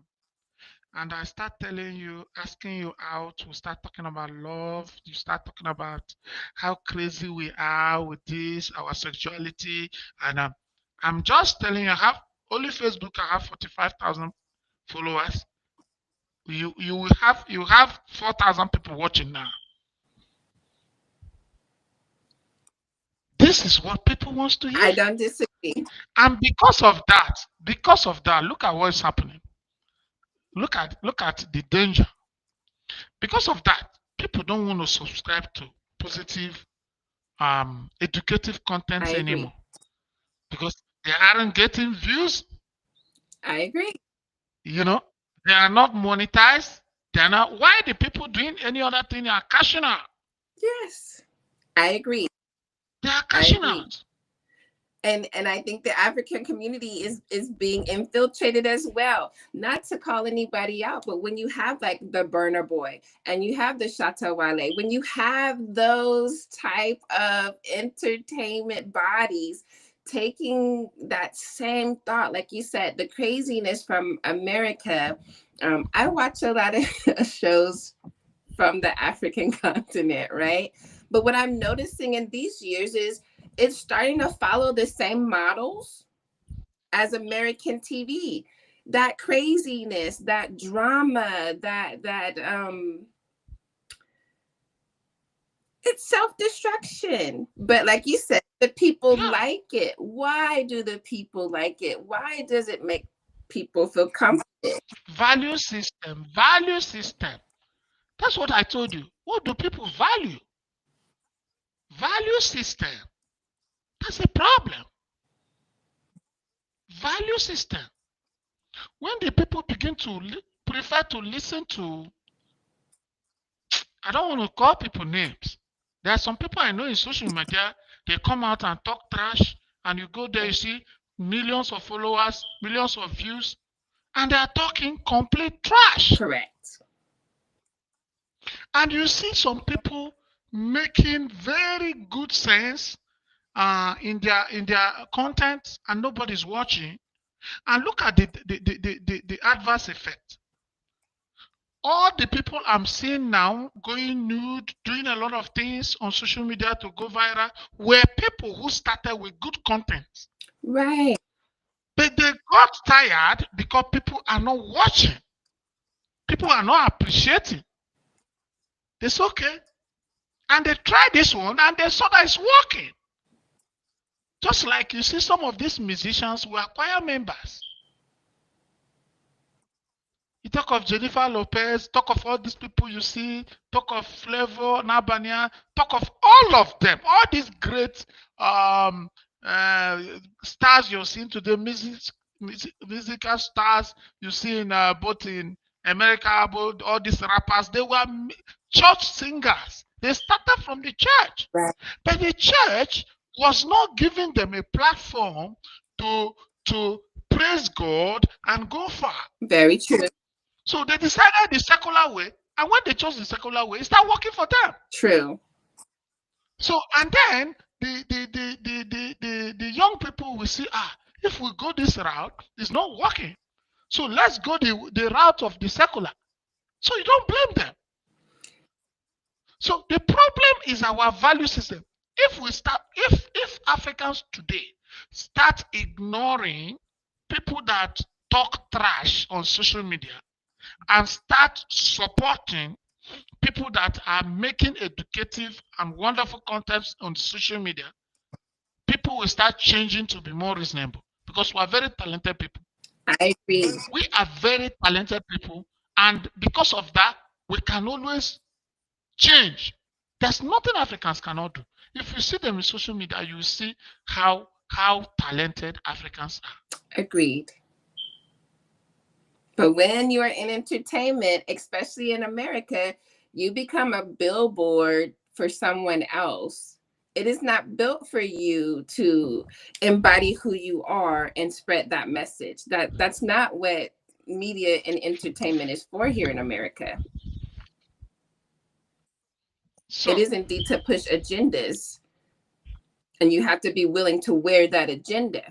and I start telling you, asking you out, we start talking about love, you start talking about how crazy we are with this, our sexuality, and I'm just telling you, I have only Facebook, I have 45,000 followers. You have 4,000 people watching now. This is what people wants to I hear. don't disagree. And because of that, look at what's happening. Look at the danger. Because of that, people don't want to subscribe to positive, educative I content agree. anymore because they aren't getting views. I agree. You know, they are not monetized. They are not. Why the people doing any other thing? They are cashing out. Yes. I agree. They are I cashing agree. out. And I think the African community is being infiltrated as well. Not to call anybody out, but when you have like the Burner Boy and you have the Shatta Wale, when you have those type of entertainment bodies taking that same thought, like you said, the craziness from America. I watch a lot of shows from the African continent, right? But what I'm noticing in these years is it's starting to follow the same models as American TV. That craziness, that drama, that it's self-destruction. But like you said, the people Yeah. like it. Why do the people like it? Why does it make people feel comfortable? Value system. Value system. That's what I told you. What do people value? Value system. That's a problem. Value system. When the people begin to prefer to listen to, I don't want to call people names. There are some people I know in social media, they come out and talk trash, and you go there, you see millions of followers, millions of views, and they are talking complete trash. Correct. And you see some people, making very good sense in their content, and nobody's watching. And look at the adverse effect. All the people I'm seeing now going nude, doing a lot of things on social media to go viral, were people who started with good content. Right. But they got tired because people are not watching. People are not appreciating. It's okay. And they tried this one and they saw that it's working. Just like you see some of these musicians were choir members. You talk of Jennifer Lopez, talk of all these people you see, talk of Flavor, Nabania, talk of all of them, all these great um, uh, stars you're seeing today, musical stars you see in both in America, both all these rappers, they were church singers. They started from the church, Right. but the church was not giving them a platform to to praise God and go far. Very true. So they decided the secular way, and when they chose the secular way, it started working for them. True. So and then the young people will see, if we go this route, it's not working. So let's go the route of the secular. So you don't blame them. So the problem is our value system. If Africans today start ignoring people that talk trash on social media and start supporting people that are making educative and wonderful content on social media, people will start changing to be more reasonable because we are very talented people. I agree. We are very talented people, and because of that, we can always change. There's nothing Africans cannot do. If you see them in social media, you will see how talented Africans are. Agreed. But when you're in entertainment, especially in America, you become a billboard for someone else. It is not built for you to embody who you are and spread that message. That's not what media and entertainment is for here in America. So It is indeed to push agendas, and you have to be willing to wear that agenda,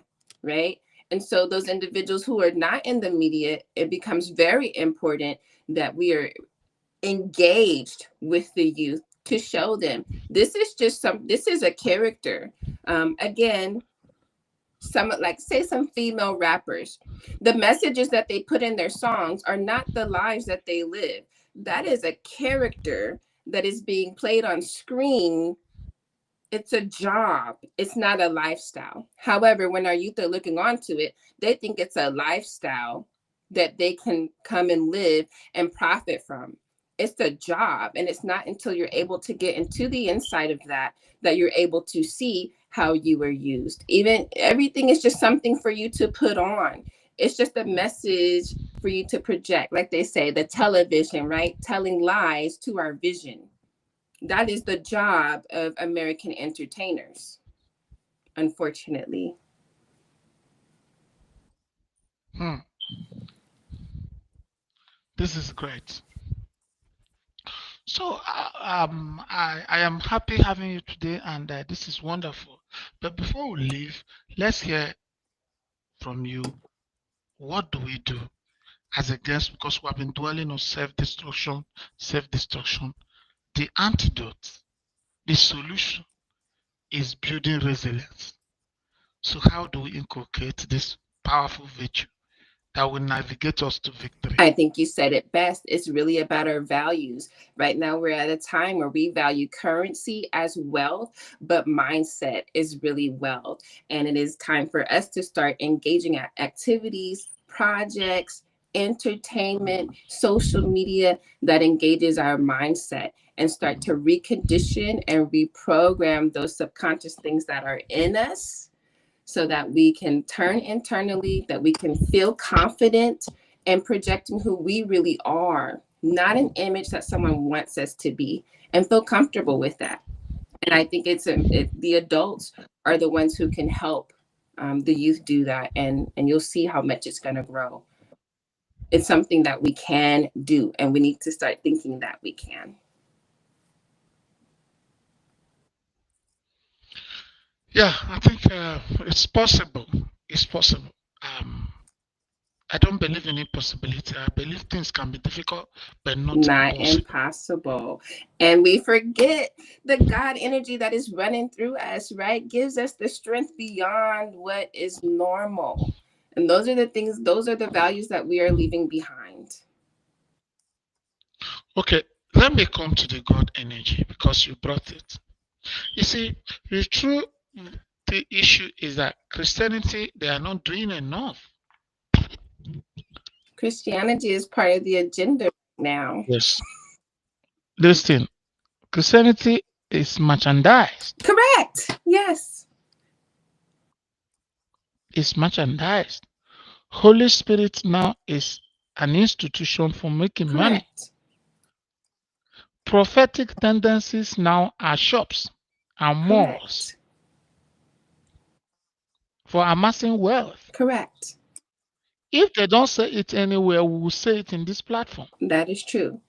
right? And so those individuals who are not in the media, it becomes very important that we are engaged with the youth to show them this is a character. Again, some, like, say, some female rappers, the messages that they put in their songs are not the lives that they live. That is a character that is being played on screen. It's a job. It's not a lifestyle. However, when our youth are looking onto it, they think it's a lifestyle that they can come and live and profit from. It's a job. And it's not until you're able to get into the inside of that you're able to see how you were used. Even everything is just something for you to put on. It's just a message for you to project. Like they say, the television, right? Telling lies to our vision. That is the job of American entertainers, unfortunately. this is great. So I am happy having you today, and this is wonderful. But before we leave, let's hear from you. What do we do as a guest? Because we have been dwelling on self-destruction. The antidote, the solution is building resilience. So how do we inculcate this powerful virtue that will navigate us to victory? I think you said it best. It's really about our values. Right now, we're at a time where we value currency as wealth, but mindset is really wealth. And it is time for us to start engaging at activities, projects, entertainment, social media that engages our mindset, and start to recondition and reprogram those subconscious things that are in us, so that we can turn internally, that we can feel confident in projecting who we really are, not an image that someone wants us to be, and feel comfortable with that. And I think the adults are the ones who can help the youth do that, and you'll see how much it's going to grow. It's something that we can do, and we need to start thinking that we can. Yeah, I think it's possible. It's possible. I don't believe in impossibility. I believe things can be difficult, but not Not impossible. impossible. And we forget the God energy that is running through us, right? Gives us the strength beyond what is normal. And those are the things, those are the values that we are leaving behind. Okay, let me come to the God energy because you brought it. You see, the true the issue is that Christianity, they are not doing enough. Christianity is part of the agenda now. Yes. Listen, Christianity is merchandised. Correct. Yes. It's merchandised. Holy Spirit now is an institution for making money. Correct. Prophetic tendencies now are shops and malls Correct. for amassing wealth. Correct. If they don't say it anywhere, we will say it in this platform. That is true.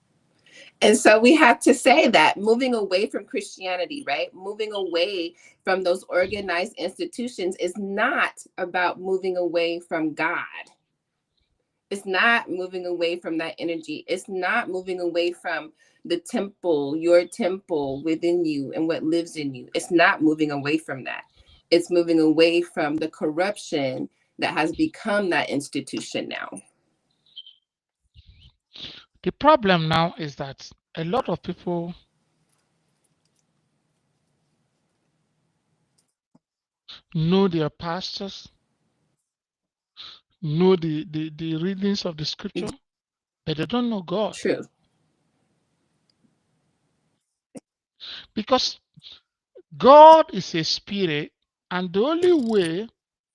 And so we have to say that moving away from Christianity, right? Moving away from those organized institutions is not about moving away from God. It's not moving away from that energy. It's not moving away from the temple, your temple within you and what lives in you. It's not moving away from that. It's moving away from the corruption that has become that institution now. The problem now is that a lot of people know their pastors, know the readings of the scripture, but they don't know God. True. Because God is a spirit, and the only way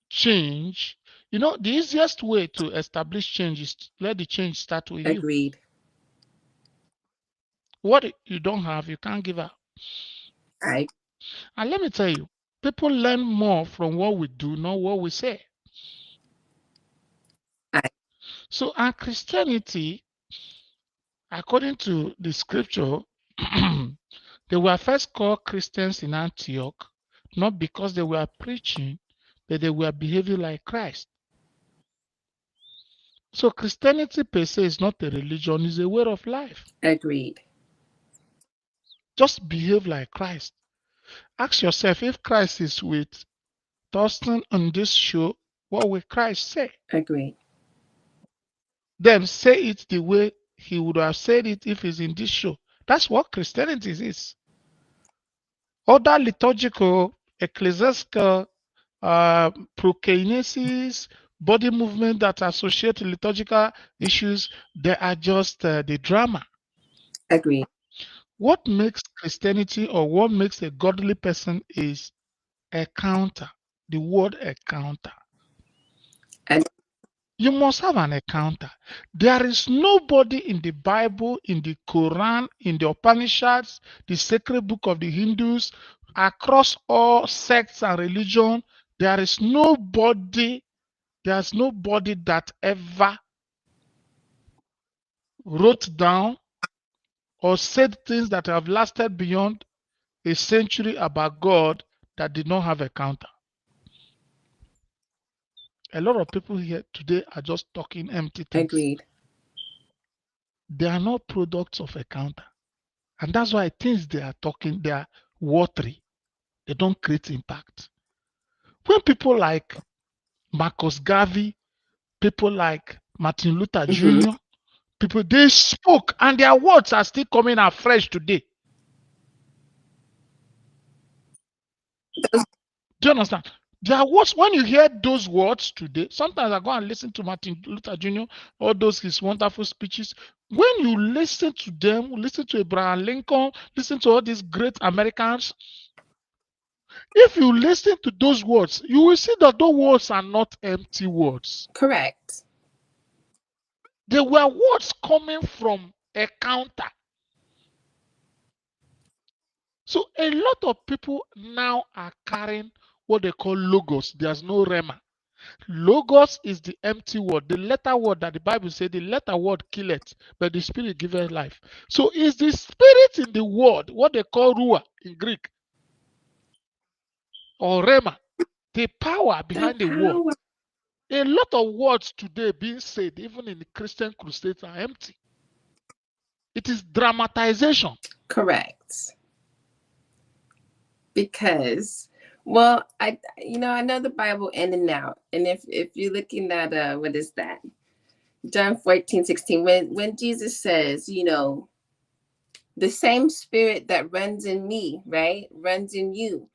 change, the easiest way to establish change is to let the change start with you. Agreed. What you don't have, you can't give up. I And let me tell you, people learn more from what we do, not what we say. I So, our Christianity, according to the scripture, they were first called Christians in Antioch, not because they were preaching, but they were behaving like Christ. So Christianity per se is not a religion, it's a way of life. agreed. Just behave like Christ. Ask yourself, if Christ is with Thurston on this show, what will Christ say? Agreed. Then say it the way he would have said it if he's in this show. That's what Christianity is. Other liturgical, ecclesiastical, prokinesis, body movement that associate liturgical issues, they are just the drama. Agreed. What makes Christianity or what makes a godly person is encounter. The word encounter. And You must have an encounter. There is nobody in the Bible, in the Quran, in the Upanishads, the sacred book of the Hindus, across all sects and religion, there's nobody that ever wrote down or said things that have lasted beyond a century about God that did not have a counter. A lot of people here today are just talking empty things. agreed. They are not products of a counter. And that's why things they are talking, they are watery. They don't create impact. When people like Marcus Garvey, people like Martin Luther Mm-hmm. Jr., people, they spoke and their words are still coming out fresh today. Do you understand? Their words, when you hear those words today, sometimes I go and listen to Martin Luther Jr., all those his wonderful speeches. When you listen to them, listen to Abraham Lincoln, listen to all these great Americans, if you listen to those words, you will see that those words are not empty words. Correct. They were words coming from a counter. So a lot of people now are carrying what they call logos. There's no rema. Logos is the empty word, the letter word that the Bible says, the letter word killeth, but the spirit giveth life. So is the spirit in the word, what they call ruah in Greek. or rema, the power The behind the word. power. A lot of words today being said, even in the Christian crusades, are empty. It is dramatization. Correct. Because, well, I know the Bible in and out. And if you're looking at what is that? John 14:16, when Jesus says, the same spirit that runs in me, right, runs in you.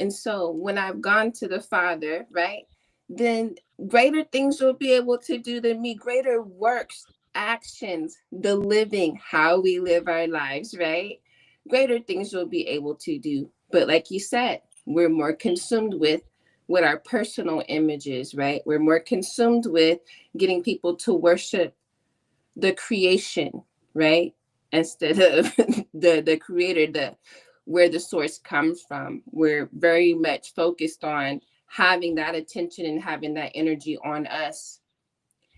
And so when I've gone to the Father, right, then greater things you'll be able to do than me, greater works, actions, the living, how we live our lives, right? Greater things you'll be able to do. But like you said, we're more consumed with our personal images, right? We're more consumed with getting people to worship the creation, right? Instead of the creator, where the source comes from. We're very much focused on having that attention and having that energy on us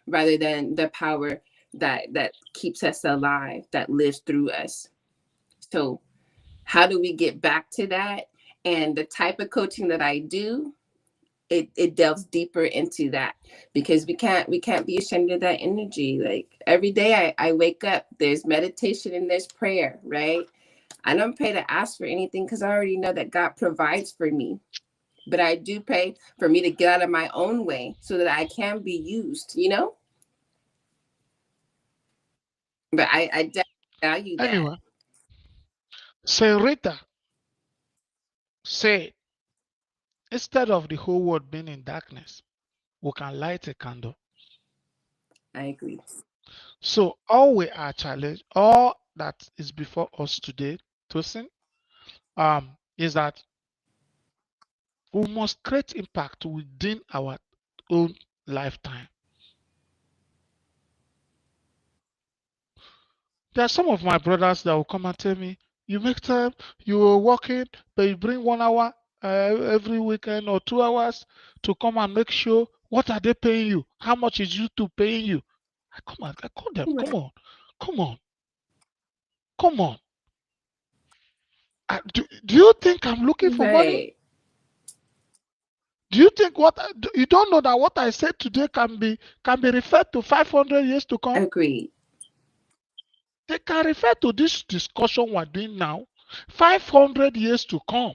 rather than the power that keeps us alive, that lives through us. So how do we get back to that? And the type of coaching that I do, it delves deeper into that, because we can't be ashamed of that energy. Like every day I wake up, there's meditation and there's prayer, right? I don't pray to ask for anything because I already know that God provides for me. But I do pray for me to get out of my own way so that I can be used. But I definitely value that. Anyway, Saint Rita said, instead of the whole world being in darkness, we can light a candle. I agree. So all we are challenged, all that is before us today, Tosin, is that we must create impact within our own lifetime. There are some of my brothers that will come and tell me, you make time, you are working, but you bring 1 hour every weekend or 2 hours to come and make sure. What are they paying you? How much is YouTube paying you? I call them, Right. come on, come on. Do you think I'm looking for money? Right. Do you think you don't know that what I said today can be referred to 500 years to come? Agreed. They can refer to this discussion we're doing now 500 years to come.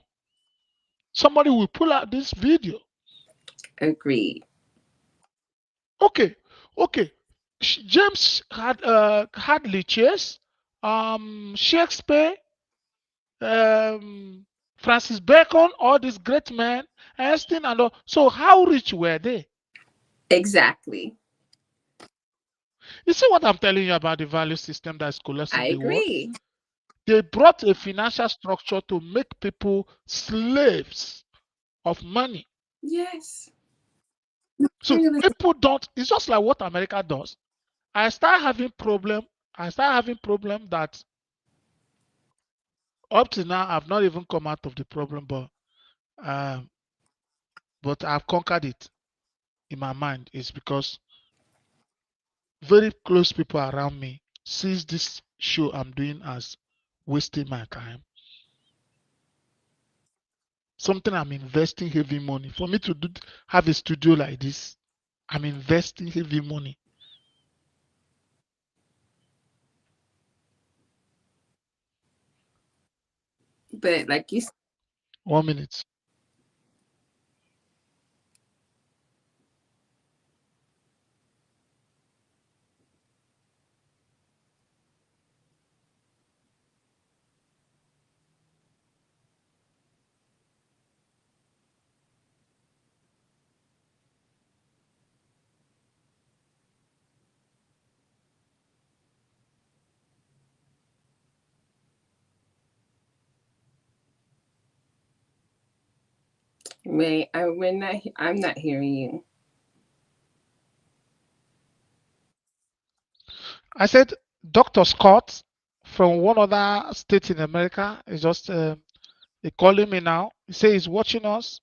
Somebody will pull out this video. Agreed. Okay, okay. James had Chase, Shakespeare, Francis Bacon, all these great men, Einstein and all. So how rich were they? Exactly. You see what I'm telling you about the value system that's I coalescing the world? agree. They brought a financial structure to make people slaves of money. Yes. So people don't, it's just like what America does. I start having problem that up to now I've not even come out of the problem, um, but I've conquered it in my mind. It's because very close people around me sees this show I'm doing as wasting my time. Something I'm investing heavy money. For me to have a studio like this, I'm investing heavy money. But like you 1 minute. wait, I'm not hearing you. I said, Dr. Scott from one other state in America is just he calling me now. He says he's watching us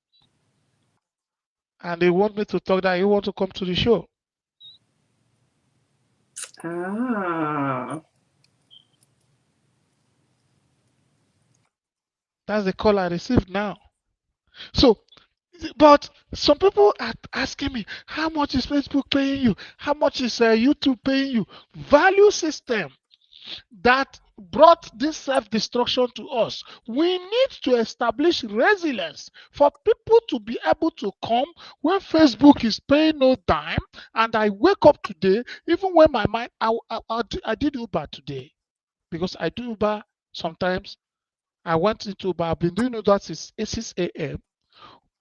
and they want me to talk that he want to come to the show. Ah. That's the call I received now. So But some people are asking me, how much is Facebook paying you? How much is YouTube paying you? Value system that brought this self-destruction to us. We need to establish resilience for people to be able to come when Facebook is paying no dime. And I wake up today, even when my mind, I did Uber today because I do Uber sometimes. I went into Uber. I've been doing that since 6 a.m.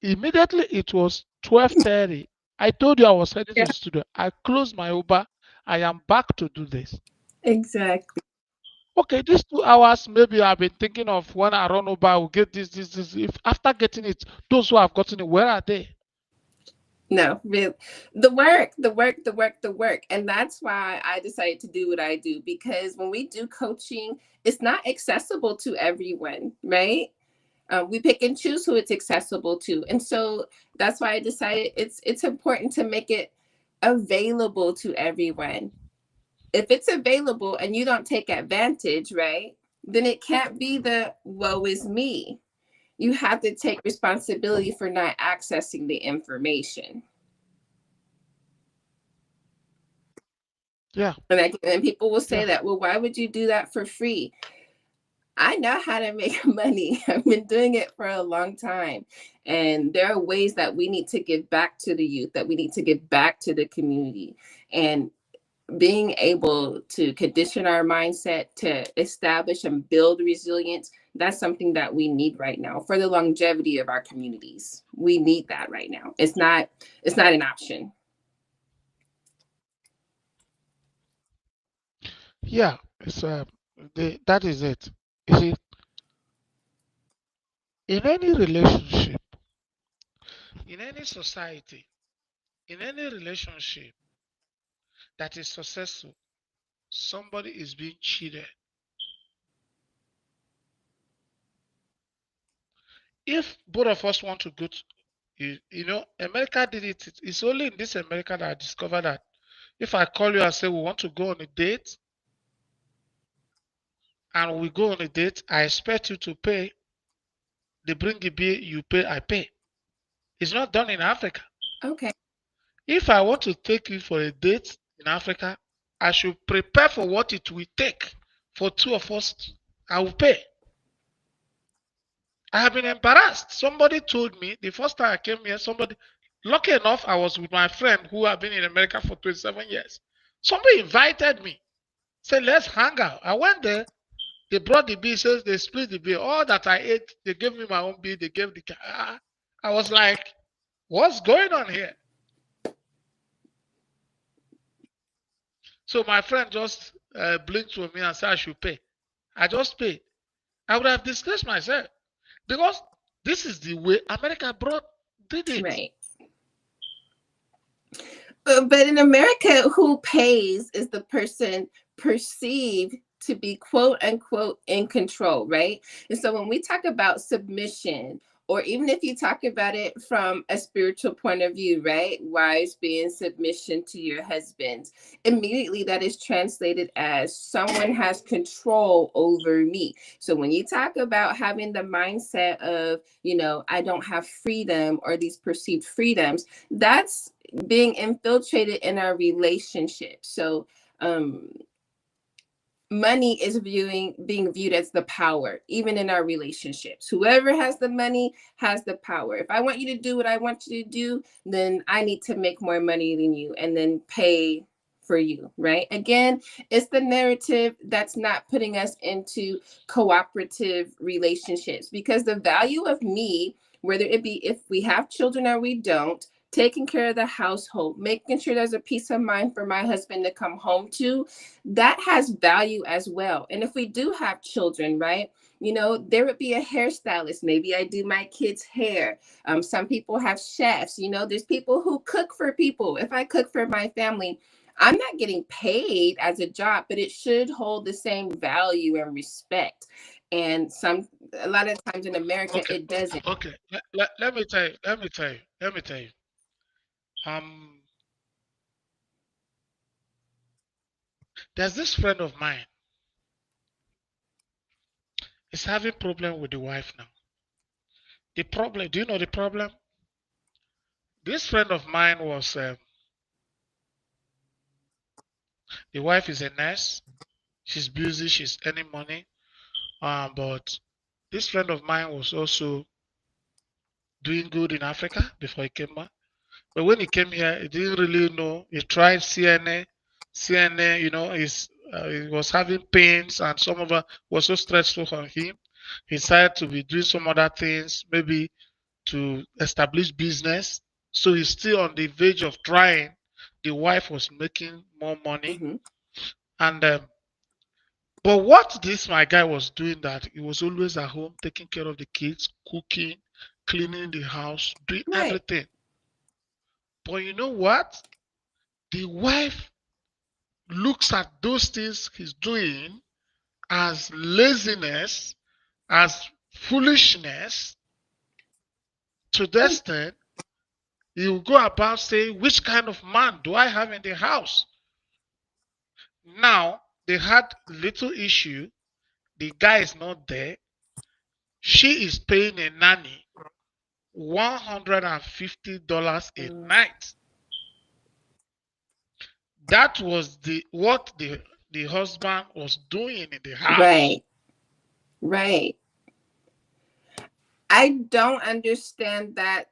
Immediately it was 12:30. I told you I was heading to Yeah, the studio. I closed my Uber. I am back to do this. exactly. Okay, these 2 hours, maybe I've been thinking of when I run Uber, I will get this. If after getting it, those who have gotten it, where are they? No, really. The work. And that's why I decided to do what I do, because when we do coaching, it's not accessible to everyone, right? We pick and choose who it's accessible to. And so that's why I decided it's important to make it available to everyone. If it's available and you don't take advantage, right? Then it can't be the woe is me. You have to take responsibility for not accessing the information. Yeah, And people will say yeah, that, well, why would you do that for free? I know how to make money. I've been doing it for a long time. And there are ways that we need to give back to the youth, that we need to give back to the community. And being able to condition our mindset to establish and build resilience, that's something that we need right now for the longevity of our communities. We need that right now. It's not an option. yeah. It's that is it. You see, in any relationship, in any society, in any relationship that is successful, somebody is being cheated. If both of us want to go to, America did it. It's only in this America that I discovered that if I call you and say we want to go on a date and we go on a date, I expect you to pay. They bring the bill, you pay, I pay. It's not done in Africa. Okay. If I want to take you for a date in Africa, I should prepare for what it will take for two of us. I will pay. I have been embarrassed. Somebody told me the first time I came here, lucky enough, I was with my friend who have been in America for 27 years. Somebody invited me, said, let's hang out. I went there. They brought the bill, says they split the bill. All that I ate, they gave me my own bill. They gave the car. I was like, what's going on here? So my friend just blinked to me and said I should pay. I just paid. I would have disgraced myself because this is the way America did it. Right. But in America, who pays is the person perceived to be quote unquote in control, right? And so when we talk about submission, or even if you talk about it from a spiritual point of view, right? Wives being submission to your husbands, immediately that is translated as someone has control over me. So when you talk about having the mindset of, I don't have freedom or these perceived freedoms, that's being infiltrated in our relationship. So money is being viewed as the power, even in our relationships. Whoever has the money has the power. If I want you to do what I want you to do, then I need to make more money than you and then pay for you, right? Again, it's the narrative that's not putting us into cooperative relationships, because the value of me, whether it be if we have children or we don't, taking care of the household, making sure there's a peace of mind for my husband to come home to, that has value as well. And if we do have children, right, there would be a hairstylist. Maybe I do my kids' hair. Some people have chefs. There's people who cook for people. If I cook for my family, I'm not getting paid as a job, but it should hold the same value and respect. And a lot of times in America, Okay, it doesn't. okay. Let me tell you. Let me tell you. Um, there's this friend of mine. He's having problem with the wife now. The problem. Do you know the problem? This friend of mine was the wife is a nurse. She's busy. She's earning money. But this friend of mine was also doing good in Africa before he came back. But when he came here, he didn't really know. He tried CNA, CNA. He was having pains, and some of it was so stressful for him. He decided to be doing some other things, maybe to establish business. So he's still on the verge of trying. The wife was making more money, Mm-hmm. and but what this my guy was doing, that he was always at home taking care of the kids, cooking, cleaning the house, doing Right. everything. But you know what? The wife looks at those things he's doing as laziness, as foolishness, to the Right. extent he will go about saying, which kind of man do I have in the house? Now they had little issue. The guy is not there. She is paying a nanny $150 a Mm. night. That was the husband was doing in the house. Right. Right. I don't understand that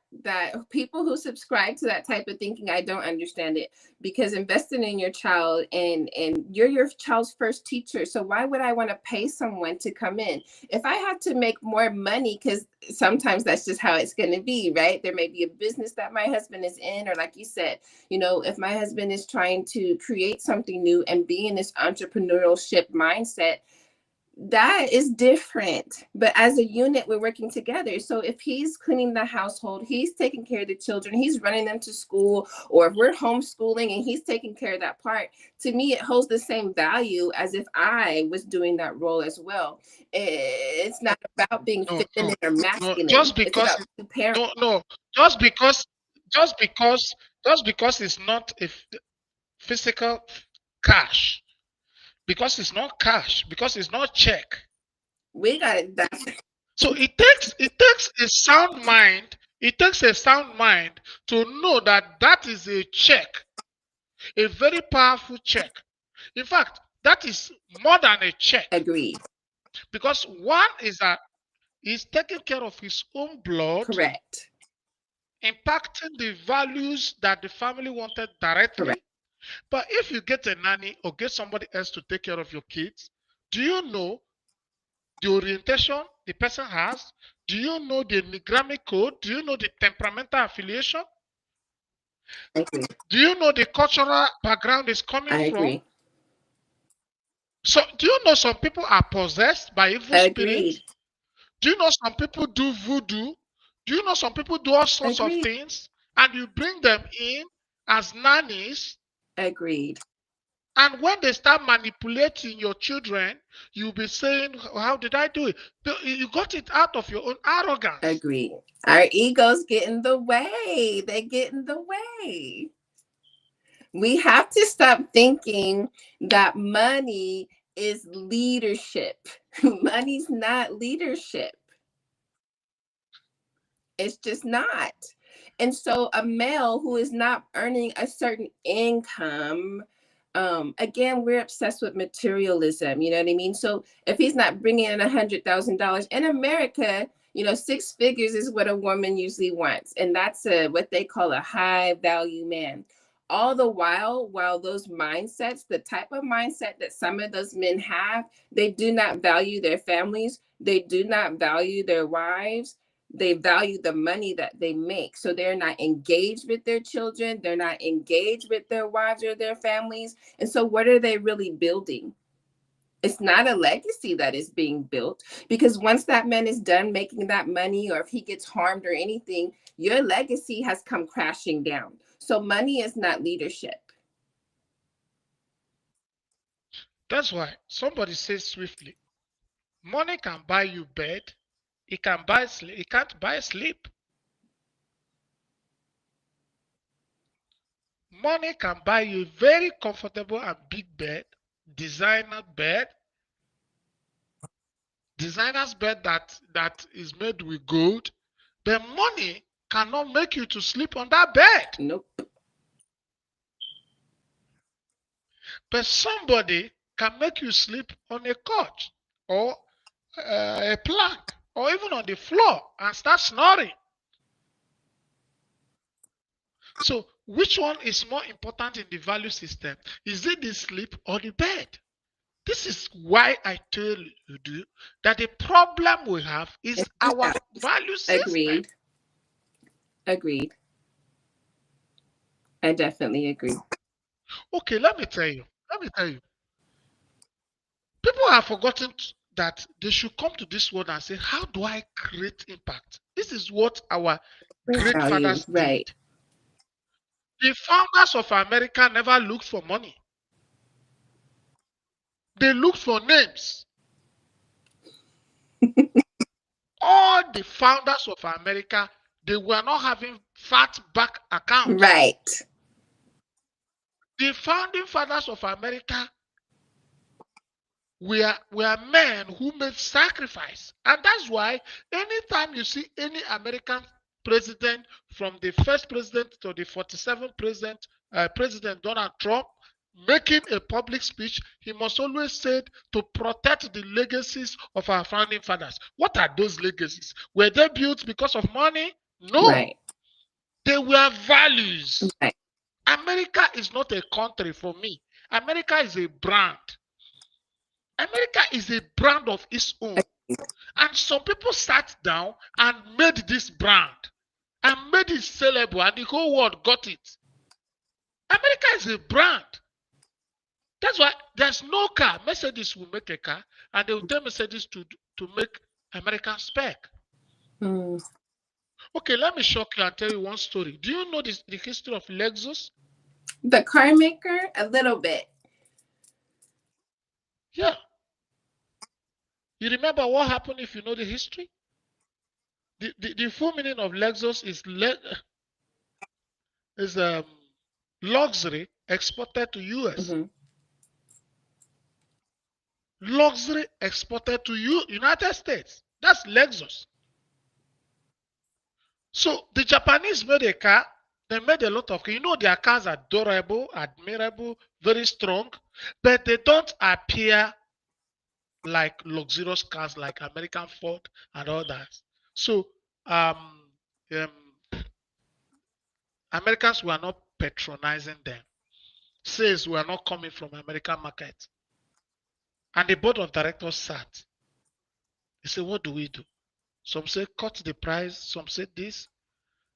people who subscribe to that type of thinking, I don't understand it, because investing in your child, and you're your child's first teacher. So why would I want to pay someone to come in? If I had to make more money, because sometimes that's just how it's going to be, right? There may be a business that my husband is in, or like you said, if my husband is trying to create something new and be in this entrepreneurship mindset, that is different. But as a unit, we're working together. So if he's cleaning the household, he's taking care of the children, he's running them to school, or if we're homeschooling and he's taking care of that part, to me it holds the same value as if I was doing that role as well. It's not about being No, no, feminine or no. masculine, it's about two parents. No, no, just because, just because, just because it's not a physical cash, because it's not cash, because it's not check. We got it. So it takes a sound mind. It takes a sound mind to know that that is a check, a very powerful check. In fact, that is more than a check, Agreed. because one is that he's taking care of his own blood, Correct. impacting the values that the family wanted directly. Correct. But if you get a nanny or get somebody else to take care of your kids, do you know the orientation the person has? Do you know the enigmatic code? Do you know the temperamental affiliation? I agree. Do you know the cultural background is coming I from? agree. So, do you know some people are possessed by evil Agreed. spirits? Do you know some people do voodoo? Do you know some people do all sorts of Agreed. things? And you bring them in as nannies, Agreed. and when they start manipulating your children, you'll be saying, how did I do it? You got it out of your own arrogance. Agree. Our egos get in the way. They get in the way. We have to stop thinking that money is leadership. Money's not leadership. It's just not. And so a male who is not earning a certain income, again, we're obsessed with materialism. You know what I mean? So if he's not bringing in $100,000 in America, 6 figures is what a woman usually wants, and that's what they call a high value man. All the while those mindsets, the type of mindset that some of those men have, they do not value their families, they do not value their wives, they value the money that they make. So they're not engaged with their children, they're not engaged with their wives or their families. And so what are they really building? It's not a legacy that is being built, because once that man is done making that money, or if he gets harmed or anything, your legacy has come crashing down. So money is not leadership. That's why somebody says swiftly, money can buy you bed, it can buy sleep, it can't buy sleep. Money can buy you a very comfortable and big bed, designer bed, designer's bed that is made with gold. But money cannot make you to sleep on that bed. Nope. But somebody can make you sleep on a couch or a plank or even on the floor and start snoring. So which one is more important in the value system? Is it the sleep or the bed? This is why I tell you that the problem we have is our value system. Agreed. I definitely agree. Okay, let me tell you. People have forgotten that they should come to this world and say, how do I create impact? This is what our great fathers did. The founders of America never looked for money. They looked for names. All the founders of America, they were not having fat bank accounts. Right. The founding fathers of America were men who made sacrifice. And that's why anytime you see any American president, from the first president to the 47th president, President Donald Trump, making a public speech, he must always say to protect the legacies of our founding fathers. What are those legacies? Were they built because of money? No. Right. They were values. Right. America is not a country for me. America is a brand. America is a brand of its own. And some people sat down and made this brand and made it sellable, and the whole world got it. America is a brand. That's why there's no car. Mercedes will make a car, and they will tell Mercedes to make American spec. Okay, let me shock you and tell you one story. Do you know the history of Lexus? The car maker? A little bit. Yeah. You remember what happened if you know the history? The full meaning of Lexus is luxury exported to US. Luxury exported to United States. That's Lexus. So the Japanese made a car. They made a lot of cars. You know, their cars are durable, admirable, very strong, but they don't appear like luxurious cars like American Ford and all that. So Americans were not patronizing them. Sales were not coming from American market. And the board of directors sat. They said, what do we do? Some say cut the price, some say this.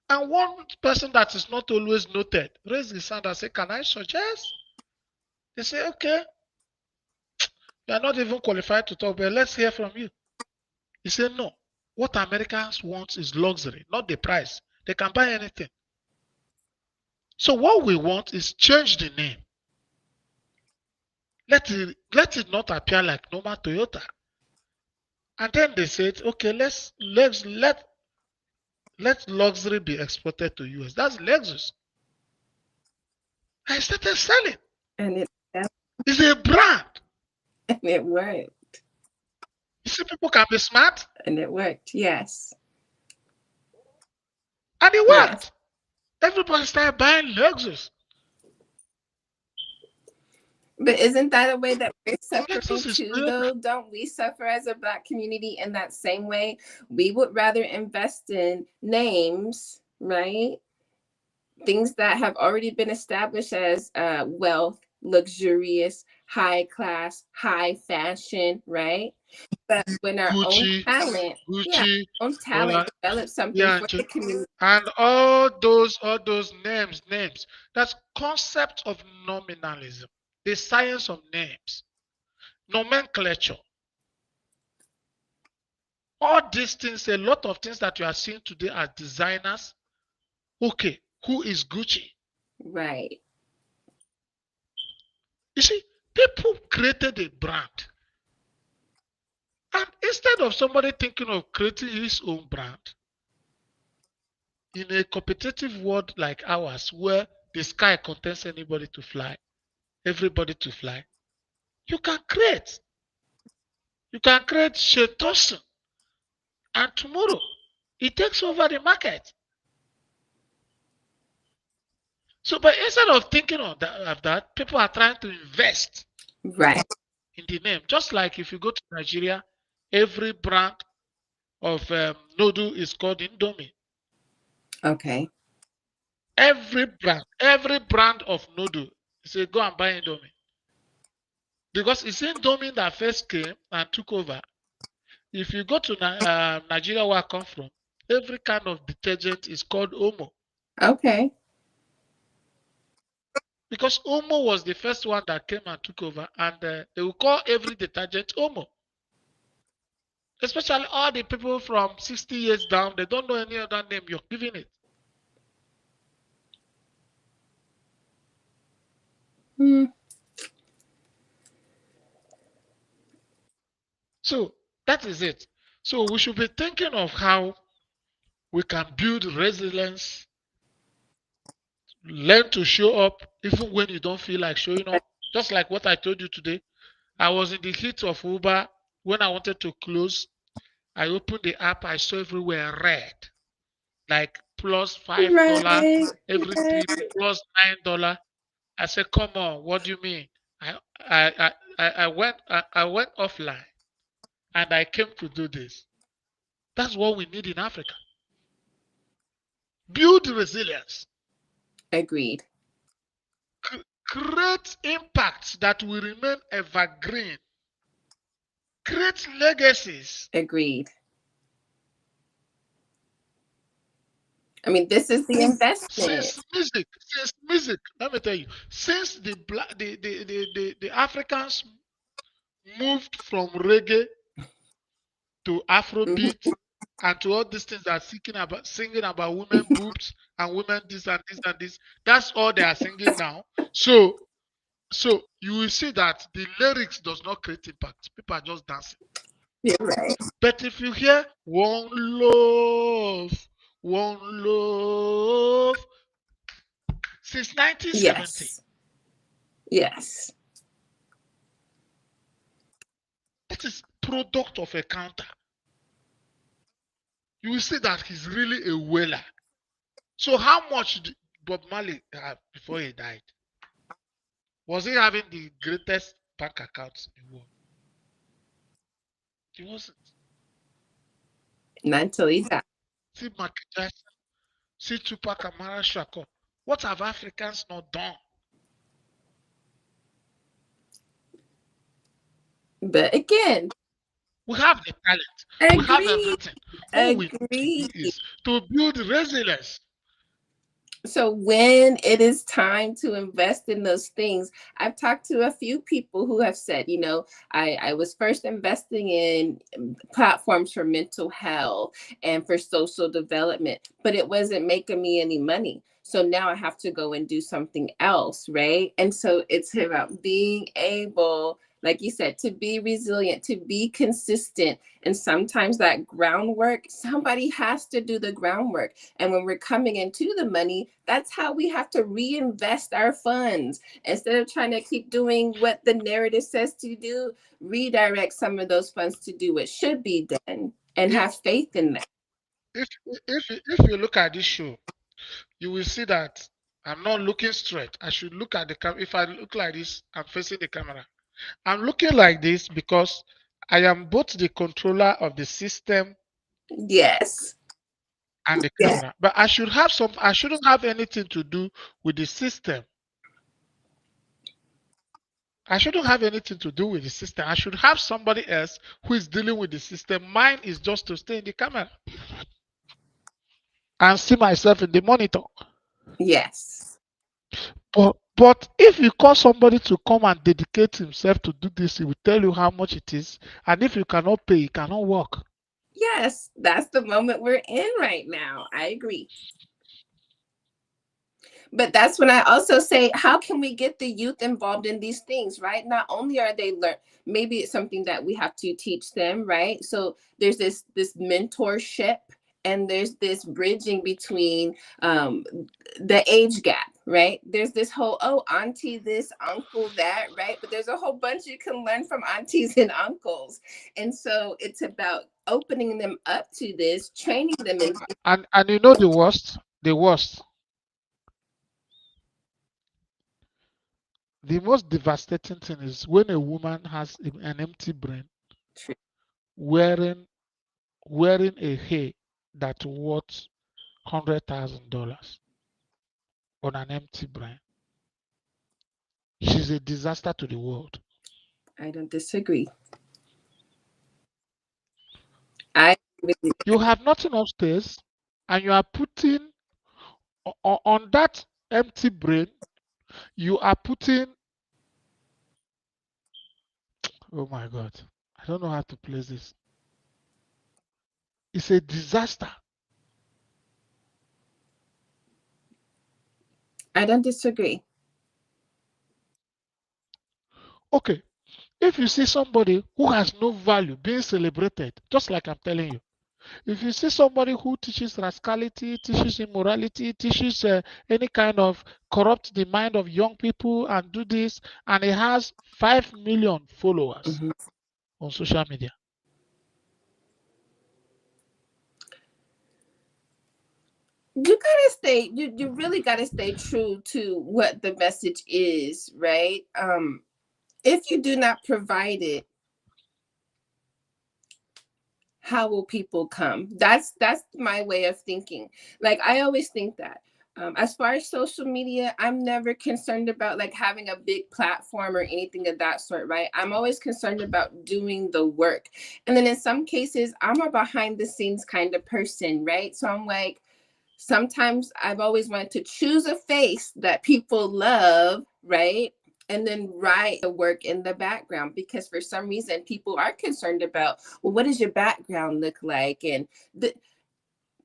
And one person that is not always noted raised his hand and said, can I suggest? They say, okay. You are not even qualified to talk, but let's hear from you. He said, no. What Americans want is luxury, not the price. They can buy anything. So what we want is change the name. Let it not appear like normal Toyota. And then they said, okay, let luxury be exported to US. That's Lexus. I started selling. And it's a brand. And it worked. You see, people can be smart. And it worked, yes. And it worked. Yes. Everybody started buying Lexus. But isn't that a way that we're suffering too, though? Don't we suffer as a Black community in that same way? We would rather invest in names, right? Things that have already been established as wealth, luxurious, high class, high fashion, right? But when our Gucci, own talent develop something for the community. And all those names. That's concept of nominalism. The science of names, nomenclature. All these things, a lot of things that you are seeing today as designers. Okay, who is Gucci? Right. You see, people created a brand. And instead of somebody thinking of creating his own brand, in a competitive world like ours, where the sky contains anybody to fly, everybody to fly, you can create. You can create Shetosun. And tomorrow, it takes over the market. So, but instead of thinking of that, people are trying to invest Right. in the name. Just like if you go to Nigeria, every brand of noodle is called Indomie. Okay. Every brand of noodle, say go and buy Indomie because it's Indomie that first came and took over. If you go to Nigeria, where I come from, every kind of detergent is called Omo Okay. because Omo was the first one that came and took over, and they will call every detergent Omo. Especially all the people from 60 years down, they don't know any other name you're giving it. Hmm. So that is it. So we should be thinking of how we can build resilience, learn to show up even when you don't feel like showing up. Just like what I told you today. I was in the heat of Uber when I wanted to close. I opened the app, I saw everywhere red, like plus $5, Right. everything plus $9. I said, "Come on, what do you mean?" I went offline and I came to do this. That's what we need in Africa. Build resilience, Agreed. create impacts that will remain evergreen, create legacies. Agreed. I mean, this is the investment. Since music, let me tell you, since the Africans moved from reggae to Mhm. Afrobeat and to all these things that are singing about women boobs and women this and this and this. That's all they are singing now. So you will see that the lyrics does not create impact. People are just dancing. You're right. But if you hear one love since 1970, Yes. Yes. that is product of a counter. You will see that he's really a whaler. So how much did Bob Marley have before he died? Was he having the greatest bank accounts in the world? He wasn't. Not until he died. See Michael Jackson, see Tupac Amara Shakur. What have Africans not done? But again, We have the talent. We have agreed. everything. All we need to do Agreed. is to build resilience. So when it is time to invest in those things, I've talked to a few people who have said, I was first investing in platforms for mental health and for social development, but it wasn't making me any money. So now I have to go and do something else, right? And so it's about being able, like you said, to be resilient, to be consistent. And sometimes that groundwork, somebody has to do the groundwork. And when we're coming into the money, that's how we have to reinvest our funds. Instead of trying to keep doing what the narrative says to do, redirect some of those funds to do what should be done and If have faith in that. if if you look at this show, you will see that I'm not looking straight. I should look at the camera. If I look like this, I'm facing the camera. I'm looking like this because I am both the controller of the system Yes. and the Yes. camera. But I shouldn't have anything to do with the system. I shouldn't have anything to do with the system. I should have somebody else who is dealing with the system. Mine is just to stay in the camera and see myself in the monitor. Yes. But if you call somebody to come and dedicate himself to do this, he will tell you how much it is. And if you cannot pay, he cannot work. Yes. That's the moment we're in right now. I agree. But that's when I also say, how can we get the youth involved in these things, right? Not only are they learn, maybe it's something that we have to teach them, right? So there's this mentorship, and there's this bridging between the age gap, right? There's this whole, oh, auntie this, uncle that, right? But there's a whole bunch you can learn from aunties and uncles. And so it's about opening them up to this, training them in. And you know the worst? The worst. The most devastating thing is when a woman has an empty brain True. wearing wearing a hair that worth $100,000 on an empty brain. She's a disaster to the world. I don't disagree. I agree with You have nothing upstairs, and you are putting on that empty brain. You are putting. Oh my God, I don't know how to place this. It's a disaster. I don't disagree. Okay, if you see somebody who has no value being celebrated, just like I'm telling you, if you see somebody who teaches rascality, teaches immorality, teaches any kind of corrupt the mind of young people and do this, and he has 5 million followers Mhm. on social media. You gotta stay. You really gotta stay true to what the message is, right? If you do not provide it, how will people come? That's my way of thinking. Like I always think that. As far as social media, I'm never concerned about like having a big platform or anything of that sort, right? I'm always concerned about doing the work. And then in some cases, I'm a behind the scenes kind of person, right? So I'm like, sometimes I've always wanted to choose a face that people love, right? And then write the work in the background because for some reason people are concerned about, well, what does your background look like? And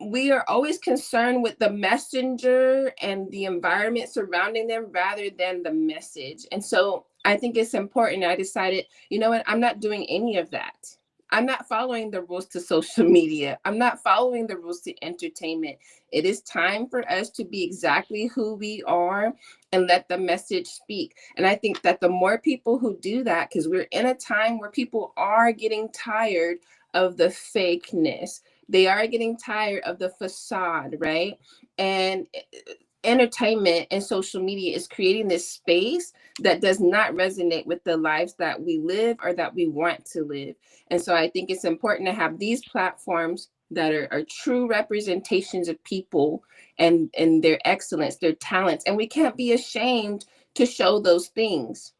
we are always concerned with the messenger and the environment surrounding them rather than the message. And so I think it's important. I decided, you know what, I'm not doing any of that. I'm not following the rules to social media. I'm not following the rules to entertainment. It is time for us to be exactly who we are and let the message speak. And I think that the more people who do that, because we're in a time where people are getting tired of the fakeness, they are getting tired of the facade, right? And entertainment and social media is creating this space that does not resonate with the lives that we live or that we want to live. And so I think it's important to have these platforms that are true representations of people and their excellence, their talents. And we can't be ashamed to show those things.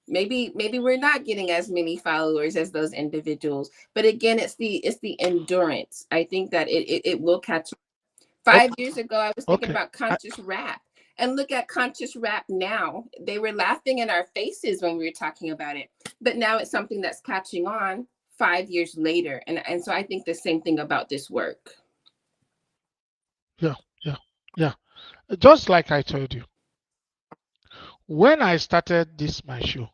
Maybe we're not getting as many followers as those individuals, but again, it's the endurance. I think that it will catch. Five Okay, years ago I was thinking okay. about I, conscious rap, and look at conscious rap now. They were laughing in our faces when we were talking about it, but now it's something that's catching on 5 years later. And so I think the same thing about this work. yeah, yeah, yeah. Just like I told you, when I started this my show,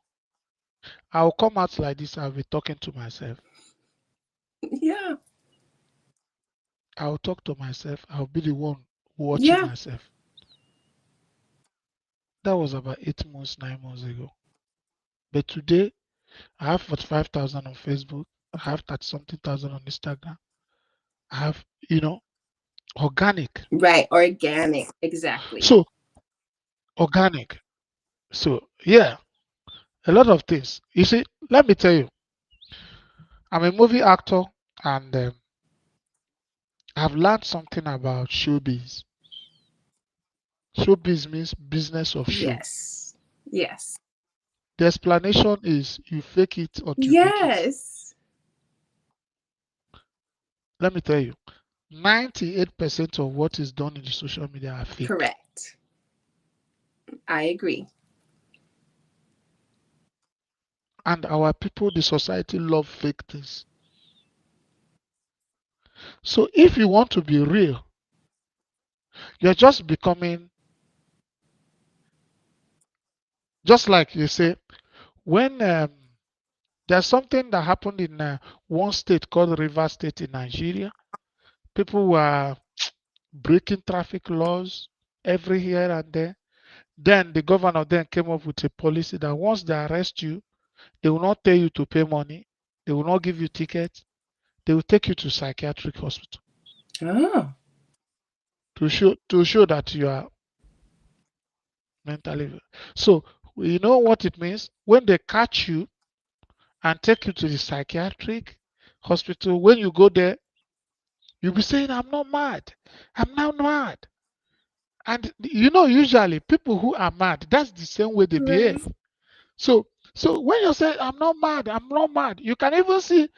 I'll come out like this. I'll be talking to myself. Yeah. I'll talk to myself. I'll be the one watching Yeah. myself. That was about 8 months, 9 months ago. But today, I have 45,000 on Facebook. I have 30 something thousand on Instagram. I have, organic. Right. Organic. Exactly. So, organic. So, yeah, a lot of things. You see, let me tell you, I'm a movie actor and I've learned something about showbiz. Showbiz means business of show. Yes. Yes. The explanation is you fake it until you make it. Yes. Let me tell you, 98% of what is done in the social media are fake. Correct. I agree. And our people, the society, love fake things. So if you want to be real, you're just becoming, just like you say, when there's something that happened in one state called River State in Nigeria, people were breaking traffic laws every here and there. Then the governor then came up with a policy that once they arrest you, they will not tell you to pay money. They will not give you tickets. They will take you to psychiatric hospital Oh. to show that you are mentally. So You know what it means? When they catch you and take you to the psychiatric hospital, when you go there, you'll be saying, I'm not mad. I'm not mad. And usually people who are mad, that's the same way they Right. behave. So when you say I'm not mad, you can even see,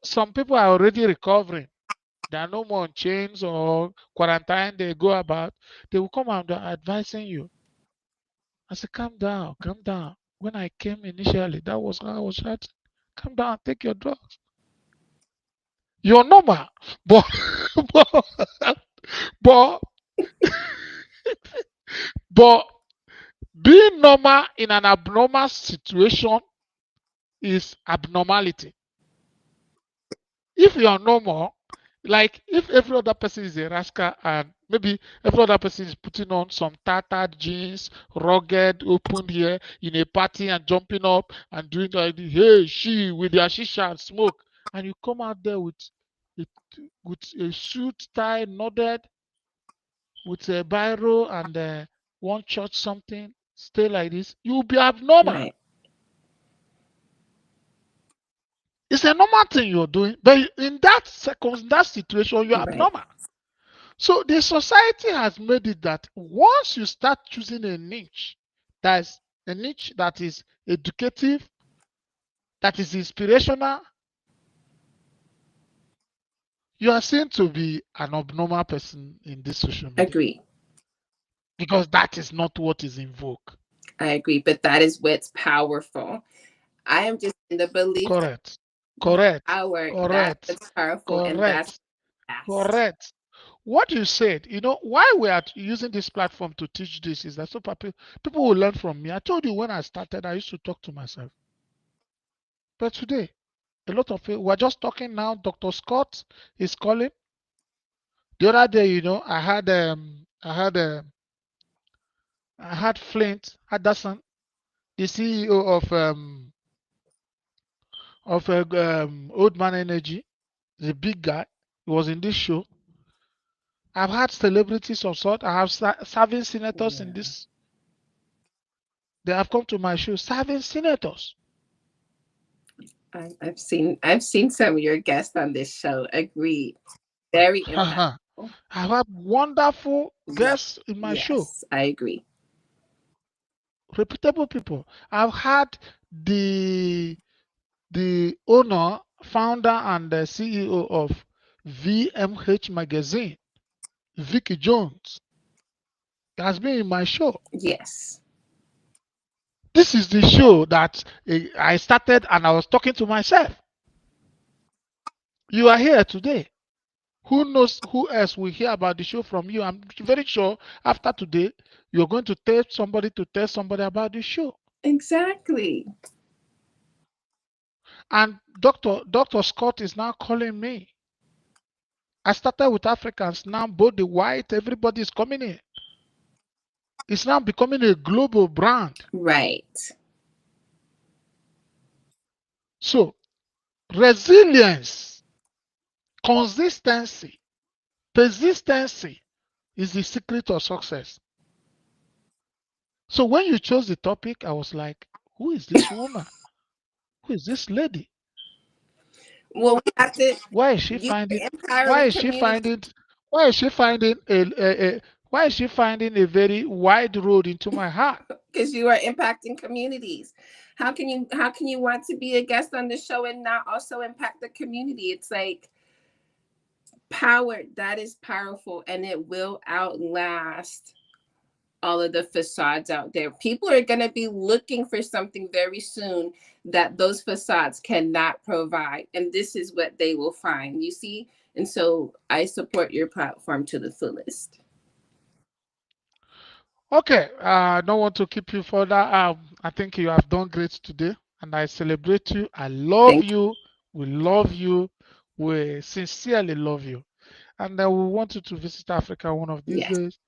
some people are already recovering. They are no more on chains or quarantine. They go about. They will come and they're advising you. I said, calm down, calm down. When I came initially, that was how I was shouting. Calm down, take your drugs. You're normal, but but but, but being normal in an abnormal situation is abnormality. If you are normal, like if every other person is a rascal and maybe every other person is putting on some tattered jeans, rugged, open here in a party and jumping up and doing like hey she with their shisha and smoke, and you come out there with, with a suit tie nodded with a biro and one church something, stay like this, you'll be abnormal. Right. It's a normal thing you're doing, but in that that situation, you're Right. abnormal. So the society has made it that once you start choosing a niche, that's a niche that is educative, that is inspirational, you are seen to be an abnormal person in this social media Agree. because that is not what is in vogue. I agree. But that is what's powerful. I am just in the belief that Correct. Correct. power, that's Correct. what's powerful, and that's Correct. fast. Correct. What you said, why we are using this platform to teach this is that so people will learn from me. I told you when I started, I used to talk to myself. But today, a lot of people, we're just talking now. Dr. Scott is calling. The other day, I had Flint Anderson, the CEO of Old Man Energy, the big guy. He was in this show. I've had celebrities of sort. I have serving senators in Yeah. this. They have come to my show, serving senators. I've seen some of your guests on this show. Agreed. Very I've impactful. had wonderful Yes. guests in my show, Yes, I agree. reputable people. I've had the the owner, founder, and the CEO of VMH Magazine, Vicky Jones, has been in my show. Yes. This is the show that I started and I was talking to myself. You are here today. Who knows who else will hear about the show from you? I'm very sure after today, you're going to tell somebody about the show. Exactly. And Dr. Scott is now calling me. I started with Africans, now both the white, everybody is coming in. It's now becoming a global brand. Right. So, resilience, consistency, persistency is the secret of success. So, when you chose the topic, I was like, who is this woman? Who is this lady? Well, we have to. Why is she You finding? are Why empowering is she community finding? Why is she finding why is she finding a very wide road into my heart? because you are impacting communities. How can you want to be a guest on the show and not also impact the community? It's like power that is powerful, and it will outlast all of the facades out there. People are going to be looking for something very soon that those facades cannot provide. And this is what they will find, you see? And so I support your platform to the fullest. Okay, I don't want to keep you further. I think you have done great today, and I celebrate you. I love Thank you. We love you. We sincerely love you, and we want you to visit Africa one of you. these Yes, days.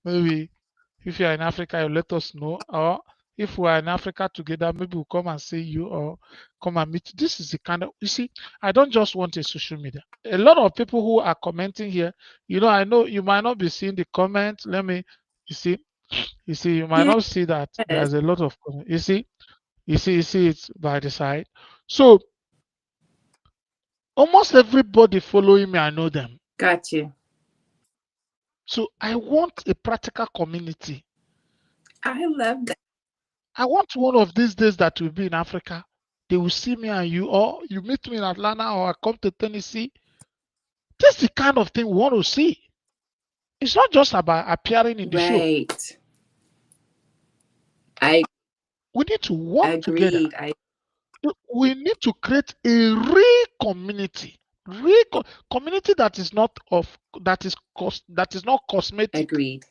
Maybe if you are in Africa, you let us know. Or if we are in Africa together, maybe we'll come and see you or come and meet. This is the kind of, you see, I don't just want a social media. A lot of people who are commenting here, I know you might not be seeing the comments. You see, You see, you might Yes. not see that there's a lot of you see it by the side. So almost everybody following me, I know them. Got you. So I want a practical community. I love that. I want one of these days that will be in Africa. They will see me and you, or you meet me in Atlanta, or I come to Tennessee. This is the kind of thing we want to see. It's not just about appearing in the show. Right. I We need to work together. agreed. I We need to create a real community, community that is not of that is not cosmetic. agreed.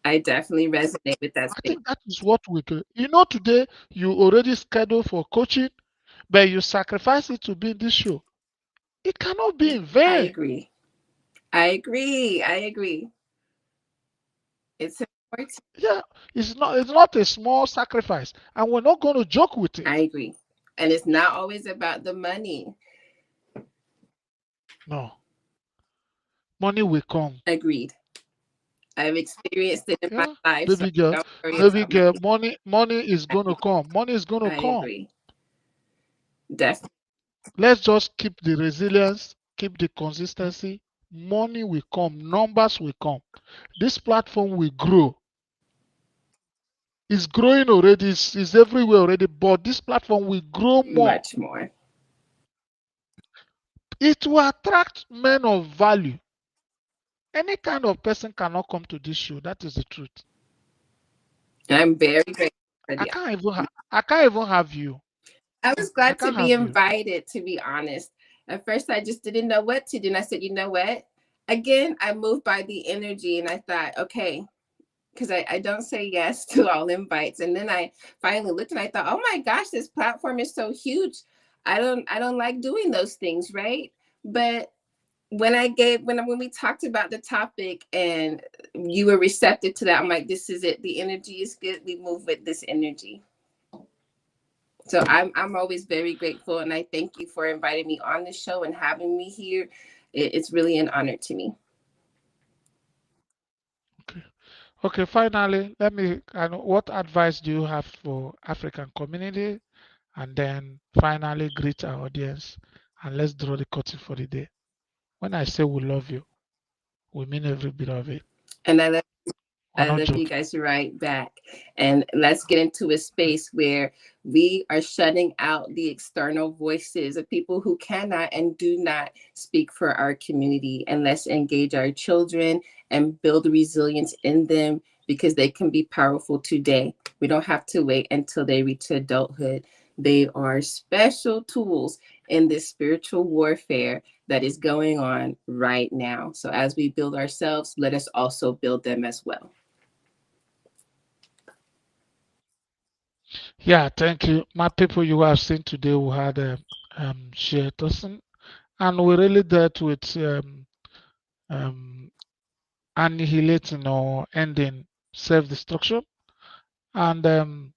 I definitely resonate with that I statement. think that is what we do. You know, today you already scheduled for coaching, but you sacrifice it to be in this show. It cannot be in I vain. agree. I agree. I agree. It's important. Yeah, it's not a small sacrifice, and we're not going to joke with I it. agree. And it's not always about the money. No, money will come. Agreed. I've experienced it in my Yeah, life, so baby girl, don't worry baby about girl, money. money is going to come. Money is going to I come. agree. Definitely. Let's just keep the resilience, keep the consistency. Money will come, numbers will come. This platform will grow. It's growing already, it's everywhere already, but this platform will grow more. Much more. It will attract men of value. Any kind of person cannot come to this show. That is the truth. I'm very grateful for I the can't even I can't even have you. I was I glad to can't be have you. invited, to be honest. At first, I just didn't know what to do. And I said, you know what? Again, I moved by the energy and I thought, okay, because I don't say yes to all invites. And then I finally looked and I thought, oh my gosh, this platform is so huge. I don't like doing those things, right? But when we talked about the topic and you were receptive to that, I'm like, this is it. The energy is good. We move with this energy. So I'm always very grateful, and I thank you for inviting me on the show and having me here. It's really an honor to me. Okay. Okay, finally, what advice do you have for African community? And then finally greet our audience and let's draw the curtain for the day. When I say we love you, we mean every bit of it. And We're I not love you joking. guys right back. And let's get into a space where we are shutting out the external voices of people who cannot and do not speak for our community. And let's engage our children and build resilience in them because they can be powerful today. We don't have to wait until they reach adulthood. They are special tools in this spiritual warfare that is going on right now. So as we build ourselves, let us also build them as well. Yeah, thank you. My people you have seen today, we had Shea Tosin, and we really dealt with um, annihilating or ending self destruction and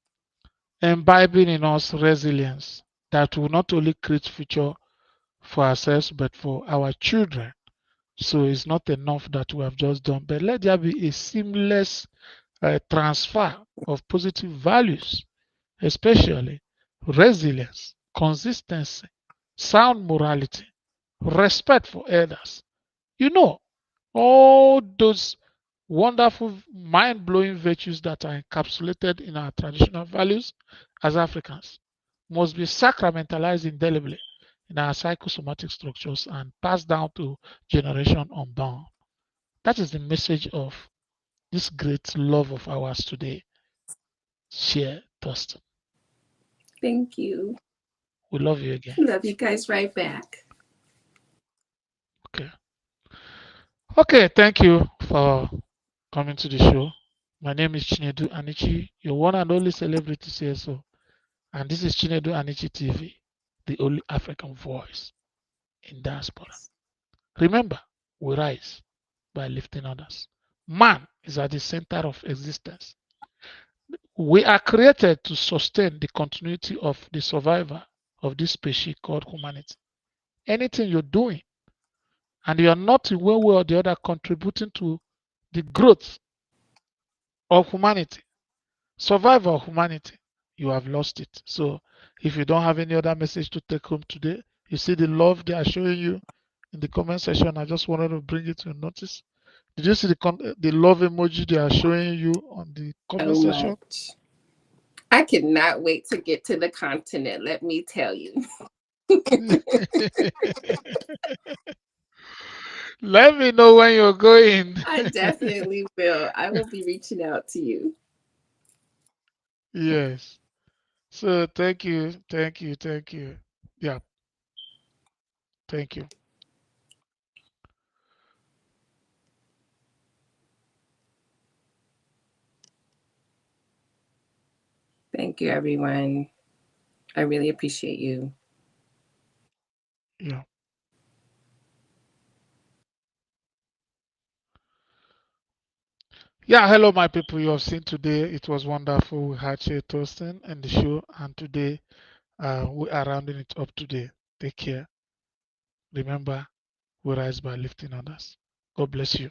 imbibing in us resilience that will not only create future for ourselves but for our children. So it's not enough that we have just done, but let there be a seamless transfer of positive values, especially resilience, consistency, sound morality, respect for elders. You know, all those wonderful, mind blowing virtues that are encapsulated in our traditional values as Africans must be sacramentalized indelibly in our psychosomatic structures and passed down to generation unbound. That is the message of this great love of ours today. Share Thurston. Thank you. We love you again. Love you guys right back. Okay. Okay, thank you for coming to the show. My name is Chinedu Anichi, your one and only celebrity CSO. And this is Chinedu Anichi TV, the only African voice in diaspora. Remember, we rise by lifting others. Man is at the center of existence. We are created to sustain the continuity of the survivor of this species called humanity. Anything you're doing and you are not in one way or the other contributing to the growth of humanity, survival of humanity, you have lost it. So if you don't have any other message to take home today, you see the love they are showing you in the comment section. I just wanted to bring it to notice. Did you see the love emoji they are showing you on the comment So section? much. I cannot wait to get to the continent, let me tell you. Let me know when you're going. I definitely will. I will be reaching out to you. Yes. So thank you, thank you, thank you. Yeah, thank you. Thank you, everyone. I really appreciate you. Yeah. Yeah, hello, my people. You have seen today. It was wonderful. We had Shay Toasting in the show, and today we are rounding it up today. Take care. Remember, we rise by lifting others. God bless you.